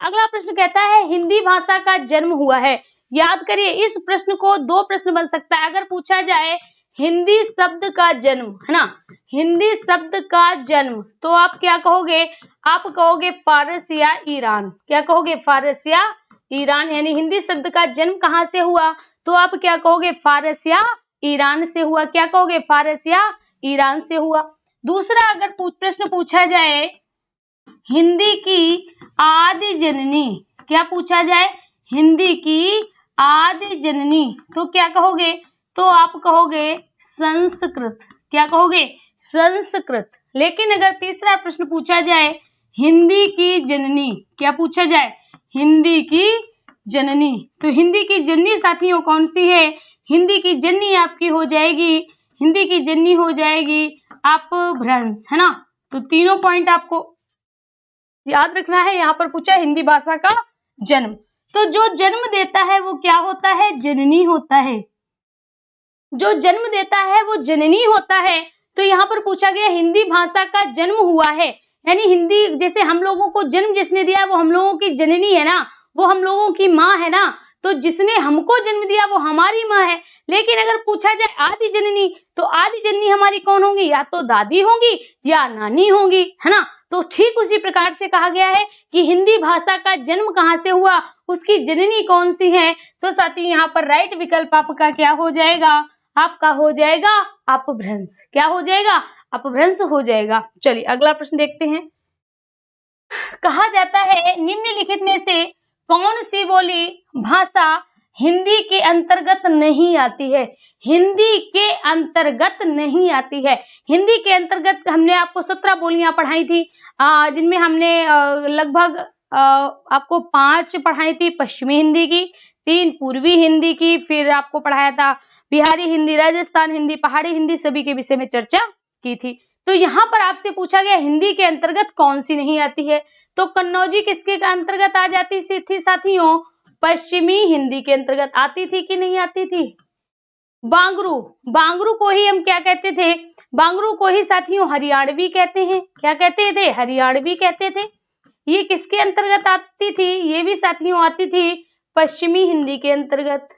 अगला प्रश्न कहता है हिंदी भाषा का जन्म हुआ है। याद करिए, इस प्रश्न को 2 प्रश्न बन सकता है। अगर पूछा जाए हिंदी शब्द का जन्म, है ना, हिंदी शब्द का जन्म, तो आप क्या कहोगे? आप कहोगे फारस या ईरान। क्या कहोगे? फारस या ईरान। यानी हिंदी शब्द का जन्म कहाँ से हुआ? तो आप क्या कहोगे? फारस या ईरान से हुआ। क्या कहोगे? फारस या ईरान से हुआ। दूसरा अगर प्रश्न पूछा जाए हिंदी की आदि जननी, क्या पूछा जाए? हिंदी की आदि जननी, तो क्या कहोगे? तो आप कहोगे संस्कृत। क्या कहोगे? संस्कृत। लेकिन अगर तीसरा प्रश्न पूछा जाए हिंदी की जननी, क्या पूछा जाए? हिंदी की जननी। तो हिंदी की जननी साथियों कौन सी है? हिंदी की जननी आपकी हो जाएगी, हिंदी की जननी हो जाएगी अपभ्रंश, है ना। तो तीनों पॉइंट आपको याद रखना है। यहाँ पर पूछा हिंदी भाषा का जन्म, तो जो जन्म देता है वो क्या होता है? जननी होता है। जो जन्म देता है वो जननी होता है। तो यहाँ पर पूछा गया हिंदी भाषा का जन्म हुआ है, यानी हिंदी जैसे हम लोगों को जन्म जिसने दिया वो हम लोगों की जननी है ना, वो हम लोगों की माँ है ना। तो जिसने हमको जन्म दिया वो हमारी माँ है। लेकिन अगर पूछा जाए आदि जननी, तो आदि जननी हमारी कौन होंगी? या तो दादी होंगी या नानी होंगी, है ना। तो ठीक उसी प्रकार से कहा गया है कि हिंदी भाषा का जन्म कहाँ से हुआ, उसकी जननी कौन सी है। तो साथी यहाँ पर राइट विकल्प आपका क्या हो जाएगा? आपका हो जाएगा अपभ्रंश। क्या हो जाएगा? अपभ्रंश हो जाएगा। चलिए अगला प्रश्न देखते हैं। कहा जाता है निम्नलिखित में से कौन सी बोली भाषा हिंदी के अंतर्गत नहीं आती है? हिंदी के अंतर्गत नहीं आती है। हिंदी के अंतर्गत हमने आपको 17 बोलियां पढ़ाई थी, जिनमें हमने लगभग आपको 5 पढ़ाई थी पश्चिमी हिंदी की, 3 पूर्वी हिंदी की, फिर आपको पढ़ाया था बिहारी हिंदी, राजस्थान हिंदी, पहाड़ी हिंदी, सभी के विषय में चर्चा की थी। तो यहाँ पर आपसे पूछा गया हिंदी के अंतर्गत कौन सी नहीं आती है? तो कन्नौजी किसके अंतर्गत आ जाती थी साथियों? पश्चिमी हिंदी के अंतर्गत आती थी कि नहीं आती थी? बांगरू, बांगरू को ही हम क्या कहते थे? बांगरू को ही साथियों हरियाणवी कहते हैं। क्या कहते थे? हरियाणवी कहते थे। ये किसके अंतर्गत आती थी? ये भी साथियों आती थी पश्चिमी हिंदी के अंतर्गत,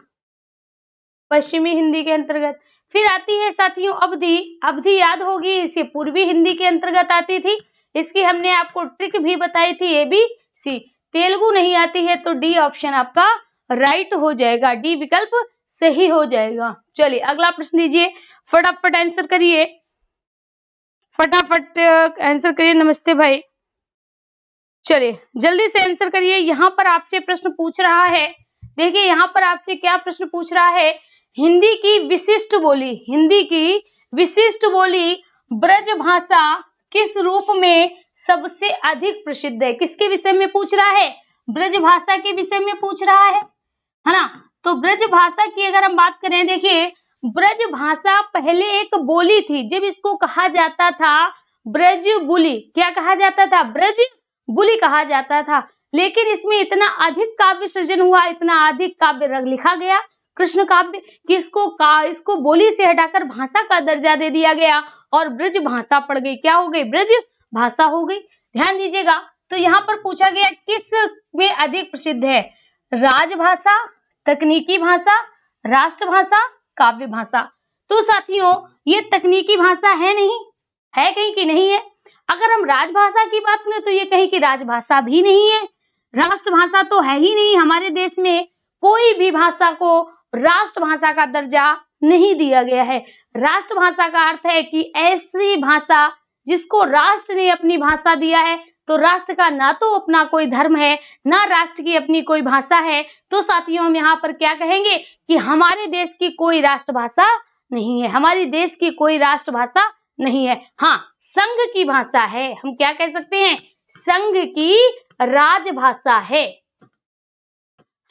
पश्चिमी हिंदी के अंतर्गत। फिर आती है साथियों अवधी, अवधी याद होगी, इसे पूर्वी हिंदी के अंतर्गत आती थी। इसकी हमने आपको ट्रिक भी बताई थी, ए बी सी। तेलुगु नहीं आती है, तो डी ऑप्शन आपका राइट हो जाएगा, डी विकल्प सही हो जाएगा। चलिए अगला प्रश्न दीजिए, फटाफट आंसर करिए, फटाफट आंसर करिए। नमस्ते भाई, चलिए जल्दी से आंसर करिए। यहाँ पर आपसे प्रश्न पूछ रहा है, देखिए यहाँ पर आपसे क्या प्रश्न पूछ रहा है? हिंदी की विशिष्ट बोली, हिंदी की विशिष्ट बोली ब्रज भाषा किस रूप में सबसे अधिक प्रसिद्ध है? किसके विषय में पूछ रहा है? ब्रज भाषा के विषय में पूछ रहा है ना। तो ब्रज भाषा की अगर हम बात करें, देखिए ब्रज भाषा पहले एक बोली थी, जब इसको कहा जाता था ब्रज बुली। क्या कहा जाता था? ब्रज बुली कहा जाता था। लेकिन इसमें इतना अधिक काव्य सृजन हुआ, इतना अधिक काव्य लिखा गया कृष्ण काव्य कि इसको बोली से हटाकर भाषा का दर्जा दे दिया गया और ब्रज भाषा पड़ गई। क्या हो गई? ब्रज भाषा हो गई। ध्यान दीजिएगा, तो यहाँ पर पूछा गया किस में अधिक प्रसिद्ध है? राजभाषा, तकनीकी भाषा, राष्ट्रभाषा, काव्य भाषा। तो साथियों ये तकनीकी भाषा है नहीं है, कहीं की नहीं है। अगर हम राजभाषा की बात करें तो ये कहीं की राजभाषा भी नहीं है, राष्ट्रभाषा तो है ही नहीं। हमारे देश में कोई भी भाषा को राष्ट्रभाषा का दर्जा नहीं दिया गया है। राष्ट्रभाषा का अर्थ है कि ऐसी भाषा जिसको राष्ट्र ने अपनी भाषा दिया है। तो राष्ट्र का ना तो अपना कोई धर्म है, ना राष्ट्र की अपनी कोई भाषा है। तो साथियों हम यहाँ पर क्या कहेंगे कि हमारे देश की कोई राष्ट्रभाषा नहीं है, हमारे देश की कोई राष्ट्रभाषा नहीं है। हाँ, संघ की भाषा है, हम क्या कह सकते हैं? संघ की राजभाषा है।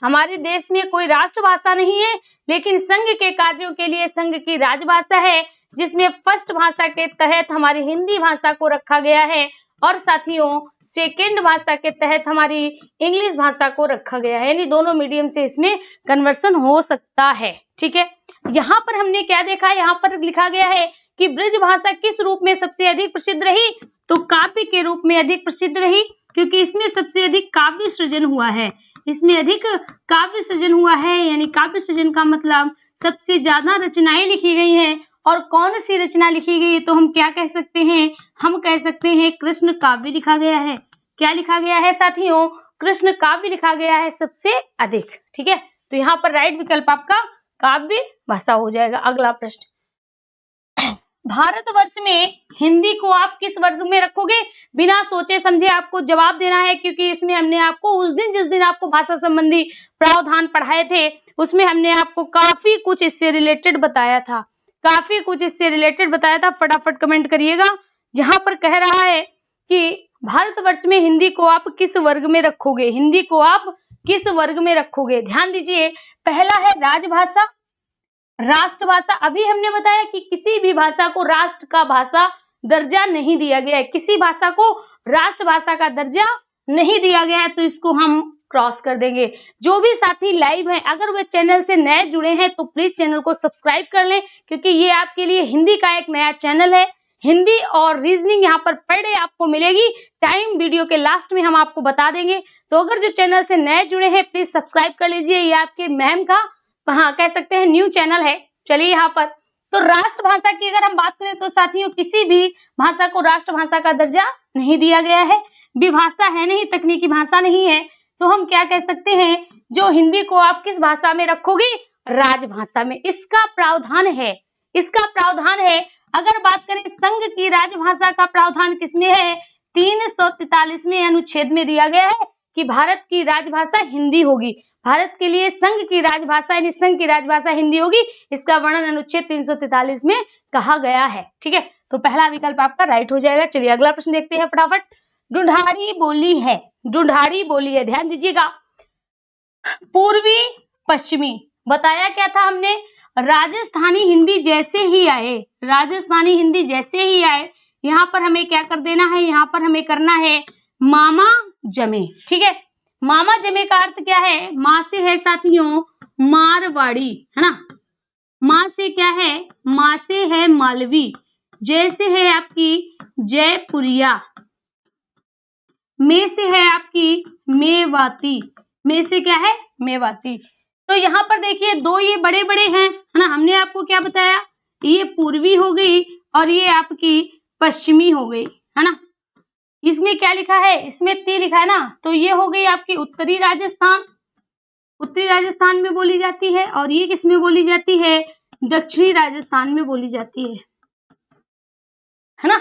हमारे देश में कोई राष्ट्रभाषा नहीं है, लेकिन संघ के कार्यों के लिए संघ की राजभाषा है, जिसमें फर्स्ट भाषा के तहत हमारी हिंदी भाषा को रखा गया है और साथियों सेकेंड भाषा के तहत हमारी इंग्लिश भाषा को रखा गया है। यानी दोनों मीडियम से इसमें कन्वर्सन हो सकता है। ठीक है, यहाँ पर हमने क्या देखा? यहाँ पर लिखा गया है कि ब्रज भाषा किस रूप में सबसे अधिक प्रसिद्ध रही? तो काव्य के रूप में अधिक प्रसिद्ध रही, क्योंकि इसमें सबसे अधिक काव्य सृजन हुआ है। इसमें अधिक काव्य सृजन हुआ है, यानी काव्य सृजन का मतलब सबसे ज्यादा रचनाएं लिखी गई हैं। और कौन सी रचना लिखी गई है? तो हम क्या कह सकते हैं? हम कह सकते हैं कृष्ण काव्य लिखा गया है। क्या लिखा गया है साथियों? कृष्ण काव्य लिखा गया है सबसे अधिक। ठीक है, तो यहाँ पर राइट विकल्प आपका काव्य भाषा हो जाएगा। अगला प्रश्न, भारतवर्ष में हिंदी को आप किस वर्ग में रखोगे? बिना सोचे समझे आपको जवाब देना है, क्योंकि इसमें हमने आपको उस दिन जिस दिन आपको भाषा संबंधी प्रावधान पढ़ाए थे उसमें हमने आपको काफी कुछ इससे रिलेटेड बताया था। काफी कुछ इससे रिलेटेड बताया था, फटाफट कमेंट करिएगा। यहाँ पर कह रहा है कि भारतवर्ष में हिंदी को आप किस वर्ग में रखोगे, हिंदी को आप किस वर्ग में रखोगे। ध्यान दीजिए, पहला है राजभाषा, राष्ट्रभाषा। अभी हमने बताया कि किसी भी भाषा को राष्ट्र का भाषा दर्जा नहीं दिया गया है, किसी भाषा को राष्ट्रभाषा का दर्जा नहीं दिया गया है, तो इसको हम क्रॉस कर देंगे। जो भी साथी लाइव हैं, अगर वे चैनल से नए जुड़े हैं तो प्लीज चैनल को सब्सक्राइब कर लें, क्योंकि ये आपके लिए हिंदी का एक नया चैनल है। हिंदी और रीजनिंग यहाँ पर पर डे आपको मिलेगी, टाइम वीडियो के लास्ट में हम आपको बता देंगे। तो अगर जो चैनल से नए जुड़े हैं प्लीज सब्सक्राइब कर लीजिए, ये आपके मैम का हाँ कह सकते हैं न्यू चैनल है। चलिए यहाँ पर तो राष्ट्रभाषा की अगर हम बात करें तो साथियों किसी भी भाषा को राष्ट्रभाषा का दर्जा नहीं दिया गया है, विभाषा है नहीं, तकनीकी भाषा नहीं है, तो हम क्या कह सकते हैं, जो हिंदी को आप किस भाषा में रखोगे, राजभाषा में। इसका प्रावधान है, इसका प्रावधान है। अगर बात करें संघ की राजभाषा का प्रावधान किसमें है, 343वें अनुच्छेद में दिया गया है कि भारत की राजभाषा हिंदी होगी। भारत के लिए संघ की राजभाषा यानी संघ की राजभाषा हिंदी होगी, इसका वर्णन अनुच्छेद 343 में कहा गया है। ठीक है, तो पहला विकल्प आपका राइट हो जाएगा। चलिए अगला प्रश्न देखते हैं फटाफट। ढूंढाड़ी बोली है, ढूंढाड़ी बोली है, ध्यान दीजिएगा। पूर्वी पश्चिमी बताया क्या था हमने, राजस्थानी हिंदी जैसे ही आए, राजस्थानी हिंदी जैसे ही आए, यहाँ पर हमें क्या कर देना है, यहाँ पर हमें करना है मामा जमे। ठीक है, मामा जमे का अर्थ क्या है, माँ से है साथियों मारवाड़ी, है ना, माँ से क्या है, माँ से है मालवी, जैसे है आपकी जयपुरिया, में से है आपकी मेवाती, में से क्या है मेवाती। तो यहाँ पर देखिए दो ये बड़े बड़े हैं, है ना, हमने आपको क्या बताया, ये पूर्वी हो गई और ये आपकी पश्चिमी हो गई, है ना। इसमें क्या लिखा है, इसमें ती लिखा है ना, तो ये हो गई आपकी उत्तरी राजस्थान, उत्तरी राजस्थान में बोली जाती है, और ये किस में बोली जाती है, दक्षिणी राजस्थान में बोली जाती है ना,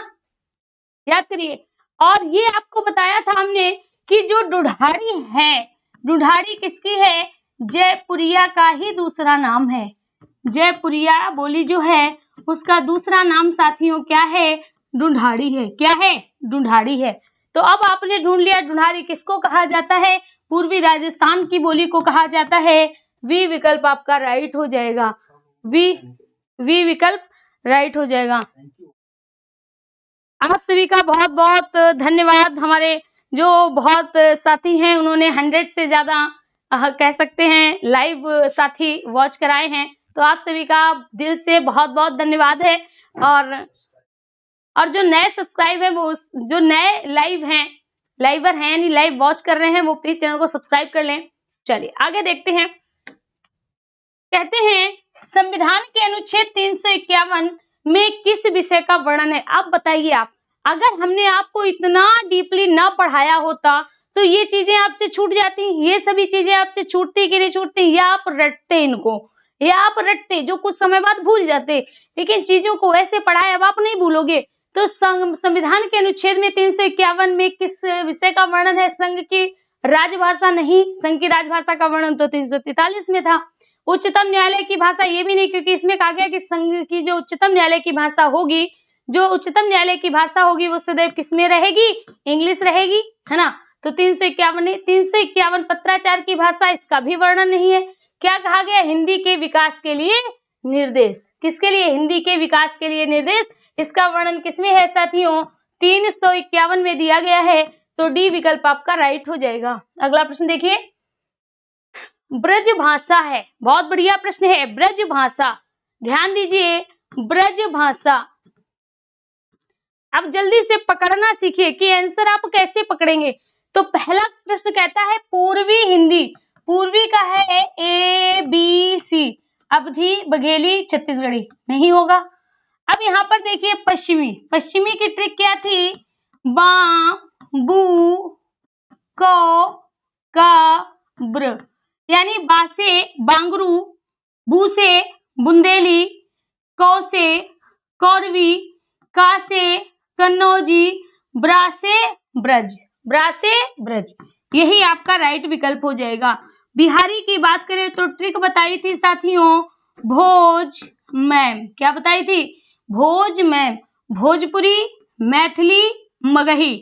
याद करिए। और ये आपको बताया था हमने कि जो ढूंढाड़ी है, ढूंढाड़ी किसकी है, जयपुरिया का ही दूसरा नाम है। जयपुरिया बोली जो है उसका दूसरा नाम साथियों क्या है, ढूंढाड़ी है। क्या है, ढूंढाड़ी है। तो अब आपने ढूंढ लिया ढूंढाड़ी किसको कहा जाता है, पूर्वी राजस्थान की बोली को कहा जाता है। वी विकल्प आपका राइट हो जाएगा, वी विकल्प राइट हो जाएगा। आप सभी का बहुत बहुत धन्यवाद। हमारे जो बहुत साथी हैं उन्होंने 100 से ज्यादा कह सकते हैं लाइव साथी वॉच कराए हैं, तो आप सभी का दिल से बहुत बहुत धन्यवाद है। और जो नए सब्सक्राइब है, वो जो नए लाइवर हैं यानी लाइव वॉच कर रहे हैं, वो प्लीज चैनल को सब्सक्राइब कर लें। चलिए आगे देखते हैं। कहते हैं संविधान के अनुच्छेद 351 में किस विषय का वर्णन है। आप बताइए, आप अगर हमने आपको इतना डीपली ना पढ़ाया होता तो ये चीजें आपसे छूट जाती, ये सभी चीजें आपसे छूटती कि नहीं छूटती, या आप रटते इनको, या आप रटते जो कुछ समय बाद भूल जाते, लेकिन चीजों को ऐसे पढ़ाए अब आप नहीं भूलोगे। तो संविधान के अनुच्छेद में 351 में किस विषय का वर्णन है, संघ की राजभाषा नहीं, संघ की राजभाषा का वर्णन तो 343 में था। उच्चतम न्यायालय की भाषा ये भी नहीं, क्योंकि इसमें कहा गया कि संघ की जो उच्चतम न्यायालय की भाषा होगी, जो उच्चतम न्यायालय की भाषा होगी वो सदैव किसमें रहेगी, इंग्लिश रहेगी, है ना। तो 351 नहीं, 351 पत्राचार की भाषा, इसका भी वर्णन नहीं है। क्या कहा गया, हिंदी के विकास के लिए निर्देश, किसके लिए, हिंदी के विकास के लिए निर्देश, इसका वर्णन किसमें है साथियों, 351 में दिया गया है। तो डी विकल्प आपका राइट हो जाएगा। अगला प्रश्न देखिए, ब्रज भाषा है, बहुत बढ़िया प्रश्न है, ब्रज भाषा, ध्यान दीजिए, ब्रज भाषा। अब जल्दी से पकड़ना सीखिए कि आंसर आप कैसे पकड़ेंगे। तो पहला प्रश्न कहता है पूर्वी हिंदी, पूर्वी का है ABC, अवधी, बघेली, छत्तीसगढ़ी, नहीं होगा। अब यहाँ पर देखिए पश्चिमी, पश्चिमी की ट्रिक क्या थी, बा, बू, को, का, ब्र, यानी बा से बांगरू, बू से बुंदेली, कौ से कौरवी, का से कन्नौजी, ब्रा से ब्रज, ब्रा से ब्रज, यही आपका राइट विकल्प हो जाएगा। बिहारी की बात करें तो ट्रिक बताई थी साथियों, भोज, मैम, क्या बताई थी? भोज मैम, भोजपुरी, मैथिली, मगही।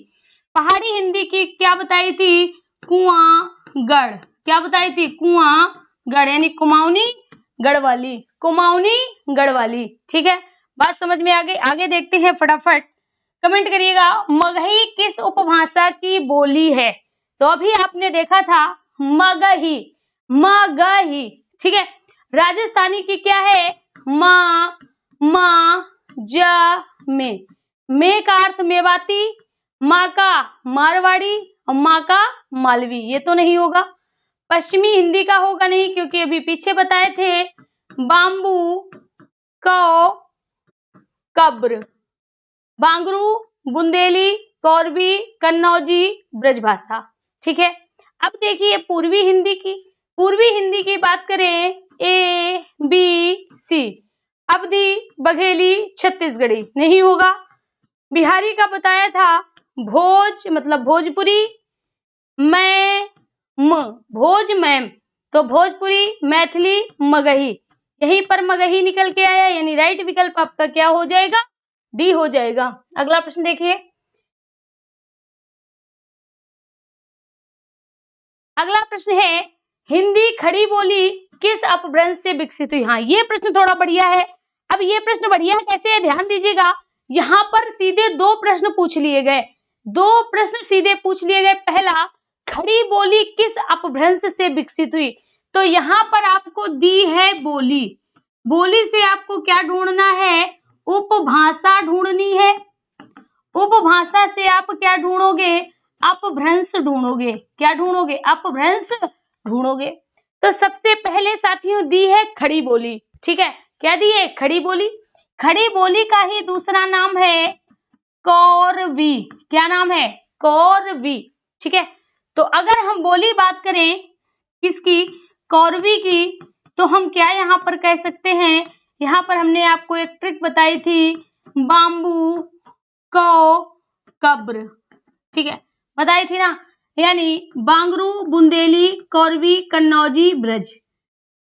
पहाड़ी हिंदी की क्या बताई थी? कुआंगढ़। क्या बताई थी? कुआंगढ़, यानी कुमाऊनी गढ़वाली, कुमाऊनी गढ़वाली। ठीक है, बात समझ में आ गई? आगे देखते हैं फटाफट, कमेंट करिएगा। मगही किस उपभाषा की बोली है? तो अभी आपने देखा था मगही, मगही। ठीक है, राजस्थानी की क्या है? मा, मा, जा, में का अर्थ मेवाती, माँ का मारवाड़ी और माँ का मालवी। ये तो नहीं होगा। पश्चिमी हिंदी का होगा नहीं, क्योंकि अभी पीछे बताए थे बाम्बू, कौ, कब्र। बांगरू, बुंदेली, कौरवी, कन्नौजी, ब्रजभाषा। ठीक है, अब देखिए पूर्वी हिंदी की। पूर्वी हिंदी की बात करें, ए बी सी, अवधी, बघेली, छत्तीसगढ़ी। नहीं होगा। बिहारी का बताया था भोज मतलब भोजपुरी, मैं म, भोज मैम, तो भोजपुरी, मैथिली, मगही। यहीं पर मगही निकल के आया, यानी राइट विकल्प आपका क्या हो जाएगा? डी हो जाएगा। अगला प्रश्न देखिए, अगला प्रश्न है हिंदी खड़ी बोली किस अपभ्रंश से विकसित हुई? हाँ, ये प्रश्न थोड़ा बढ़िया है। अब ये प्रश्न बढ़िया कैसे है, ध्यान दीजिएगा। यहाँ पर सीधे दो प्रश्न पूछ लिए गए, दो प्रश्न सीधे पूछ लिए गए। पहला, खड़ी बोली किस अपभ्रंश से विकसित हुई? तो यहाँ पर आपको दी है बोली, बोली से आपको क्या ढूंढना है? उपभाषा ढूंढनी है। उपभाषा से आप क्या ढूंढोगे? अपभ्रंश ढूंढोगे। क्या ढूंढोगे? अपभ्रंश ढूंढोगे। तो सबसे पहले साथियों दी है खड़ी बोली। ठीक है, क्या दी है? खड़ी बोली। खड़ी बोली का ही दूसरा नाम है कौरवी। क्या नाम है? कौरवी। ठीक है, तो अगर हम बोली बात करें किसकी? कौरवी की, तो हम क्या यहाँ पर कह सकते हैं? यहाँ पर हमने आपको एक ट्रिक बताई थी, बाम्बू, कौ, कब्र। ठीक है, बताई थी ना, यानी बांगरू, बुंदेली, कौरवी, कन्नौजी, ब्रज।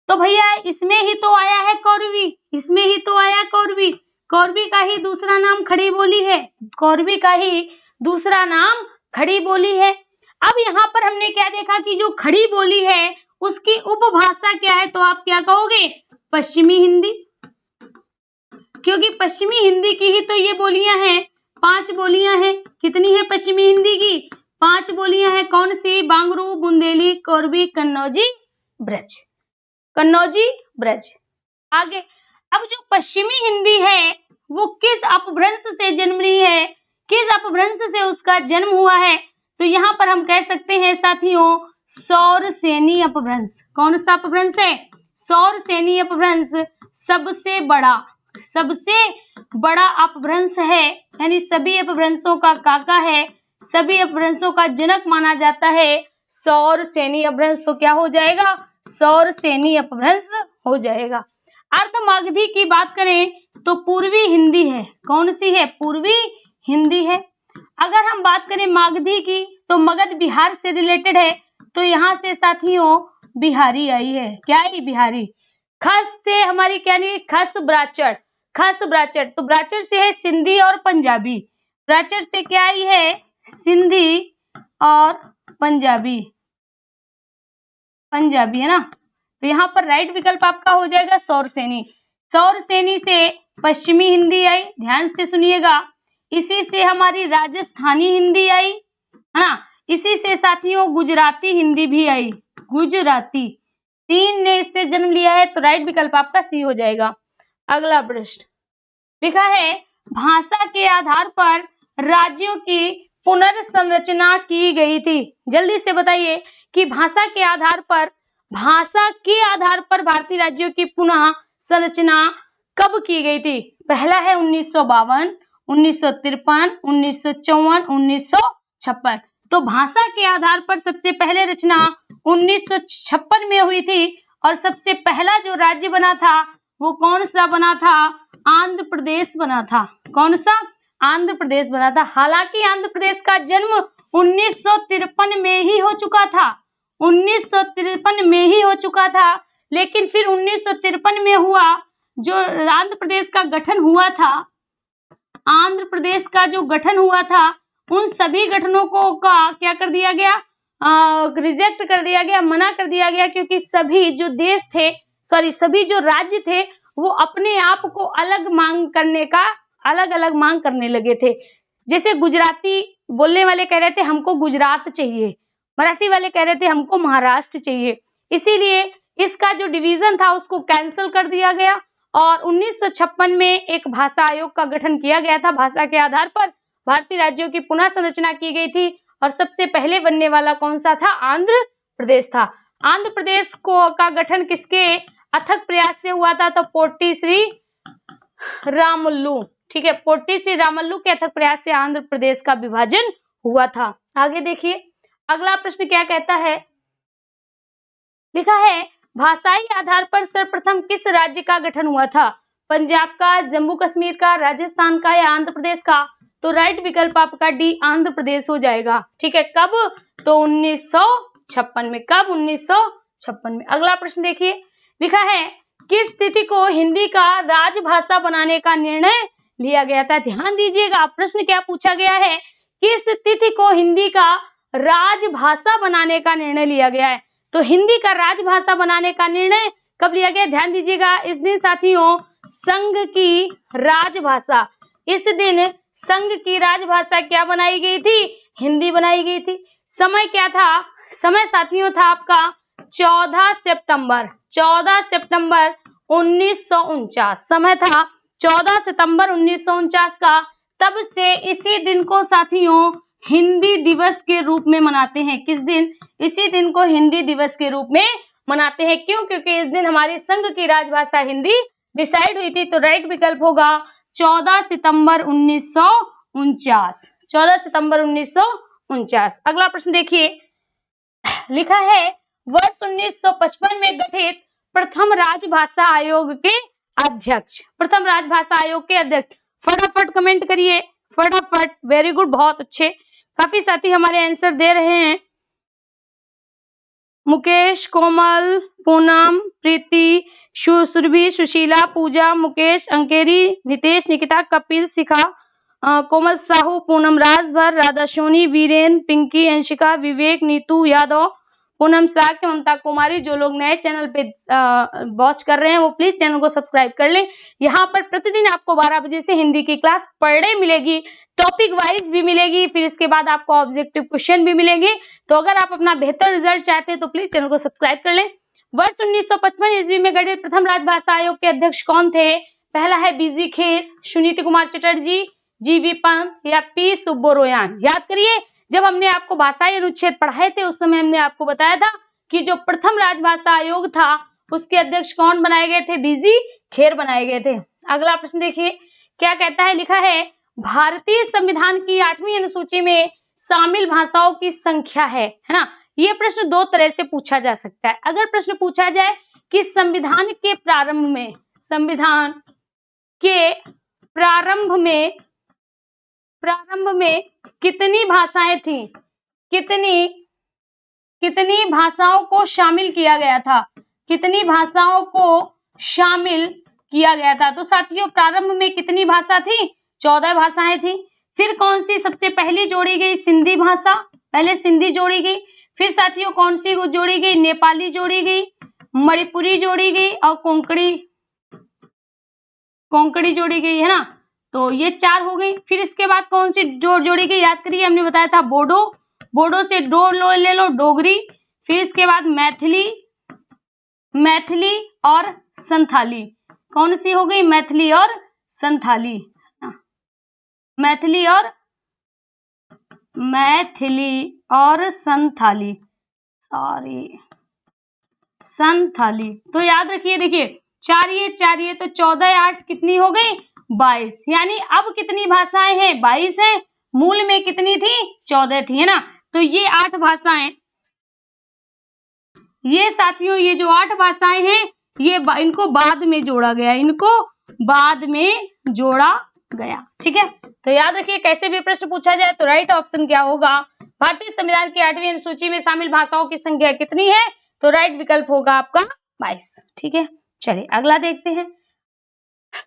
तो भैया इसमें ही तो आया है कौरवी, इसमें ही तो आया कौरवी। कौरवी का ही दूसरा नाम खड़ी बोली है, कौरवी का ही दूसरा नाम खड़ी बोली है। अब यहाँ पर हमने क्या देखा कि जो खड़ी बोली है उसकी उपभाषा क्या है? तो आप क्या कहोगे? पश्चिमी हिंदी, क्योंकि पश्चिमी हिंदी की ही तो ये बोलियां हैं। 5 बोलियां हैं। कितनी है पश्चिमी हिंदी की? 5 बोलियां हैं। कौन सी? बांगरू, बुंदेली, कौरवी, कन्नौजी, ब्रज। कन्नौजी, ब्रज। आगे, अब जो पश्चिमी हिंदी है वो किस अपभ्रंश से जन्मी है? किस अपभ्रंश से उसका जन्म हुआ है? तो यहाँ पर हम कह सकते हैं साथियों सौरसेनी अपभ्रंश। कौन सा अपभ्रंश है? सौरसेनी अपभ्रंश सबसे बड़ा, सबसे बड़ा अपभ्रंश है, यानी सभी अपभ्रंशों का काका है, सभी अपभ्रंशों का जनक माना जाता है सौरसेनी अपभ्रंश। तो क्या हो जाएगा? सौरसेनी अपभ्रंश हो जाएगा। अर्धमागधी की बात करें तो पूर्वी हिंदी है। कौन सी है? पूर्वी हिंदी है। अगर हम बात करें मागधी की तो मगध बिहार से रिलेटेड है, तो यहाँ से साथियों बिहारी आई है। क्या आई? बिहारी। खस से हमारी क्या नहीं? खस ब्राचर, खस ब्राचर, तो ब्राचर से है सिंधी और पंजाबी। ब्राचर से क्या आई है? सिंधी और पंजाबी, पंजाबी है ना। तो यहाँ पर राइट विकल्प आपका हो जाएगा सौरसेनी। सौरसेनी से पश्चिमी हिंदी आई, ध्यान से सुनिएगा। इसी से हमारी राजस्थानी हिंदी आई, है ना। इसी से साथियों गुजराती हिंदी भी आई, गुजराती। 3 ने इससे जन्म लिया है, तो राइट विकल्प आपका सी हो जाएगा। अगला प्रश्न लिखा है भाषा के आधार पर राज्यों की पुनर्संरचना की गई थी। जल्दी से बताइए कि भाषा के आधार पर, भाषा के आधार पर भारतीय राज्यों की पुनः संरचना कब की गई थी? पहला है 1952, 1953, 1954, 1956। तो भाषा के आधार पर सबसे पहले रचना 1956 में हुई थी, और सबसे पहला जो राज्य बना था वो कौन सा बना था? आंध्र प्रदेश बना था। कौन सा? आंध्र प्रदेश बना था। हालांकि आंध्र प्रदेश का जन्म 1953 में ही हो चुका था, 1953 में ही हो चुका था, लेकिन फिर 1953 में हुआ जो आंध्र प्रदेश का गठन हुआ था, आंध्र प्रदेश का जो गठन हुआ था, उन सभी गठनों को का क्या कर दिया गया, रिजेक्ट कर दिया गया, मना कर दिया गया, क्योंकि सभी जो देश थे, सभी जो राज्य थे वो अपने आप को अलग अलग मांग करने लगे थे। जैसे गुजराती बोलने वाले कह रहे थे हमको गुजरात चाहिए, मराठी वाले कह रहे थे हमको महाराष्ट्र चाहिए, इसीलिए इसका जो डिवीजन था उसको कैंसिल कर दिया गया और 1956 में एक भाषा आयोग का गठन किया गया था। भाषा के आधार पर भारतीय राज्यों की पुनः संरचना की गई थी और सबसे पहले बनने वाला कौन सा था, आंध्र प्रदेश था। आंध्र प्रदेश का गठन किसके अथक प्रयास से हुआ था, तो पोट्टी श्री रामुलु, ठीक है, पोट्टी श्री रामुलु के अथक प्रयास से आंध्र प्रदेश का विभाजन हुआ था। आगे देखिए अगला प्रश्न क्या कहता है, लिखा है भाषाई आधार पर सर्वप्रथम किस राज्य का गठन हुआ था, पंजाब का, जम्मू कश्मीर का, राजस्थान का या आंध्र प्रदेश का, तो राइट विकल्प आपका डी आंध्र प्रदेश हो जाएगा। ठीक है, कब, तो 1956 में, कब, 1956 में। अगला प्रश्न देखिए, लिखा है किस तिथि को हिंदी का राजभाषा बनाने का निर्णय लिया गया था। ध्यान दीजिएगा प्रश्न क्या पूछा गया है, किस तिथि को हिंदी का राजभाषा बनाने का निर्णय लिया गया है। तो हिंदी का राजभाषा बनाने का निर्णय कब लिया गया, ध्यान दीजिएगा, इस दिन साथियों संघ की राजभाषा, इस दिन संघ की राजभाषा क्या बनाई गई थी, हिंदी बनाई गई थी। समय क्या था, समय साथियों था आपका 14 सितंबर 1949, समय था 14 सितंबर 1949 का। तब से इसी दिन को साथियों हिंदी दिवस के रूप में मनाते हैं। किस दिन, इसी दिन को हिंदी दिवस के रूप में मनाते हैं। क्यों, क्योंकि इस दिन हमारी संघ की राजभाषा हिंदी डिसाइड हुई थी। तो राइट विकल्प होगा 14 सितंबर 1949, 14 सितंबर 1949। अगला प्रश्न देखिए, लिखा है वर्ष 1955 में गठित प्रथम राजभाषा आयोग के अध्यक्ष, प्रथम राजभाषा आयोग के अध्यक्ष, फटाफट कमेंट करिए, फटाफट, वेरी गुड, बहुत अच्छे, काफी साथी हमारे आंसर दे रहे हैं। मुकेश, कोमल, पूनम, प्रीति, सुरभि, सुशीला, पूजा, मुकेश, अंकेरी, नितेश, निकिता, कपिल, शिखा, कोमल साहू, पूनम राजभर, राधा सोनी, वीरेन, पिंकी, अंशिका, विवेक, नीतू यादव, पूनम साक्य, ममता कुमारी। जो लोग नए चैनल पे वॉच कर रहे हैं वो प्लीज चैनल को सब्सक्राइब कर लें। यहाँ पर प्रतिदिन आपको 12 बजे से हिंदी की क्लास पर डे मिलेगी, टॉपिक वाइज भी मिलेगी, फिर इसके बाद आपको ऑब्जेक्टिव क्वेश्चन भी मिलेंगे। तो अगर आप अपना बेहतर रिजल्ट चाहते हैं तो प्लीज चैनल को सब्सक्राइब कर लें। वर्ष 1955 ईस्वी में गठित प्रथम राजभाषा आयोग के अध्यक्ष कौन थे, पहला है बीजी खेर, सुनीति कुमार चटर्जी, जीवी पंत या पी सुब्बोरोयान। याद करिए, जब हमने आपको भाषाई अनुच्छेद पढ़ाए थे उस समय हमने आपको बताया था कि जो प्रथम राजभाषा आयोग था उसके अध्यक्ष कौन बनाए गए थे, बीजी खेर बनाए गए थे। अगला प्रश्न देखिए क्या कहता है, लिखा है भारतीय संविधान की 8वीं अनुसूची में शामिल भाषाओं की संख्या है ना। ये प्रश्न दो तरह से पूछा जा सकता है। अगर प्रश्न पूछा जाए कि संविधान के प्रारंभ में कितनी भाषाएं थी, कितनी भाषाओं को शामिल किया गया था, कितनी भाषाओं को शामिल किया गया था। तो साथियों प्रारंभ में कितनी भाषा थी, 14 भाषाएं थी। फिर कौन सी सबसे पहली जोड़ी गई, सिंधी भाषा, पहले सिंधी जोड़ी गई। फिर साथियों कौन सी जोड़ी गई, नेपाली जोड़ी गई, मणिपुरी जोड़ी गई और कोंकणी जोड़ी गई, है ना। तो ये 4 हो गई। फिर इसके बाद कौन सी जोड़ी गई, याद करिए, हमने बताया था बोडो से डो ले लो, डोगरी। फिर इसके बाद मैथिली और संथाली। कौन सी हो गई, मैथिली और संथाली, मैथिली और संथाली। तो याद रखिए, देखिए 4 ये तो 14 8 कितनी हो गई, 22। यानी अब कितनी भाषाएं हैं, 22 हैं। मूल में कितनी थी, 14 थी, है ना। तो ये 8 भाषाएं, ये साथियों ये जो 8 भाषाएं हैं ये इनको बाद में जोड़ा गया, ठीक है। तो याद रखिए कैसे भी प्रश्न पूछा जाए तो राइट ऑप्शन क्या होगा, भारतीय संविधान की 8वीं अनुसूची में शामिल भाषाओं की संख्या कितनी है, तो राइट विकल्प होगा आपका 22, ठीक है। चलिए अगला देखते हैं।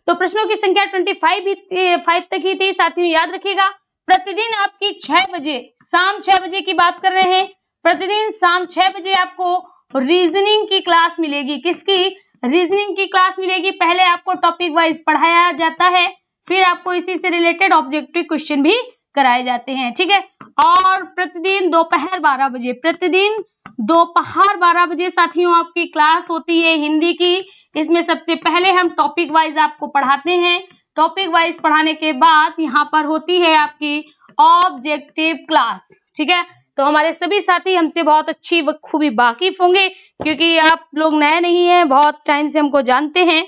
तो प्रश्नों की संख्या 5 तक ही थी। साथियों याद रखिएगा, प्रतिदिन आपकी 6 बजे, शाम 6 बजे की बात कर रहे हैं, प्रतिदिन शाम 6 बजे आपको रीजनिंग की क्लास मिलेगी। किसकी? रीजनिंग की क्लास मिलेगी। पहले आपको टॉपिक वाइज पढ़ाया जाता है, फिर आपको इसी से रिलेटेड ऑब्जेक्टिव क्वेश्चन भी कराए जाते हैं, ठीक है। और प्रतिदिन दोपहर 12 बजे, प्रतिदिन दोपहर 12 बजे साथियों आपकी क्लास होती है हिंदी की। इसमें सबसे पहले हम टॉपिक वाइज आपको पढ़ाते हैं। टॉपिक वाइज पढ़ाने के बाद यहाँ पर होती है आपकी ऑब्जेक्टिव क्लास, ठीक है। तो हमारे सभी साथी हमसे बहुत अच्छी बखूबी वाकिफ होंगे, क्योंकि आप लोग नए नहीं हैं, बहुत टाइम से हमको जानते हैं।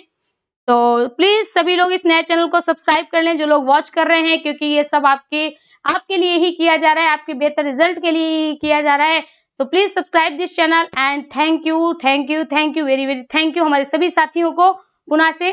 तो प्लीज सभी लोग इस नए चैनल को सब्सक्राइब कर लें, जो लोग वॉच कर रहे हैं, क्योंकि ये सब आपके लिए ही किया जा रहा है, आपके बेहतर रिजल्ट के लिए ही किया जा रहा है। तो please subscribe this channel and thank you very very thank you हमारे सभी साथियों को पुनः से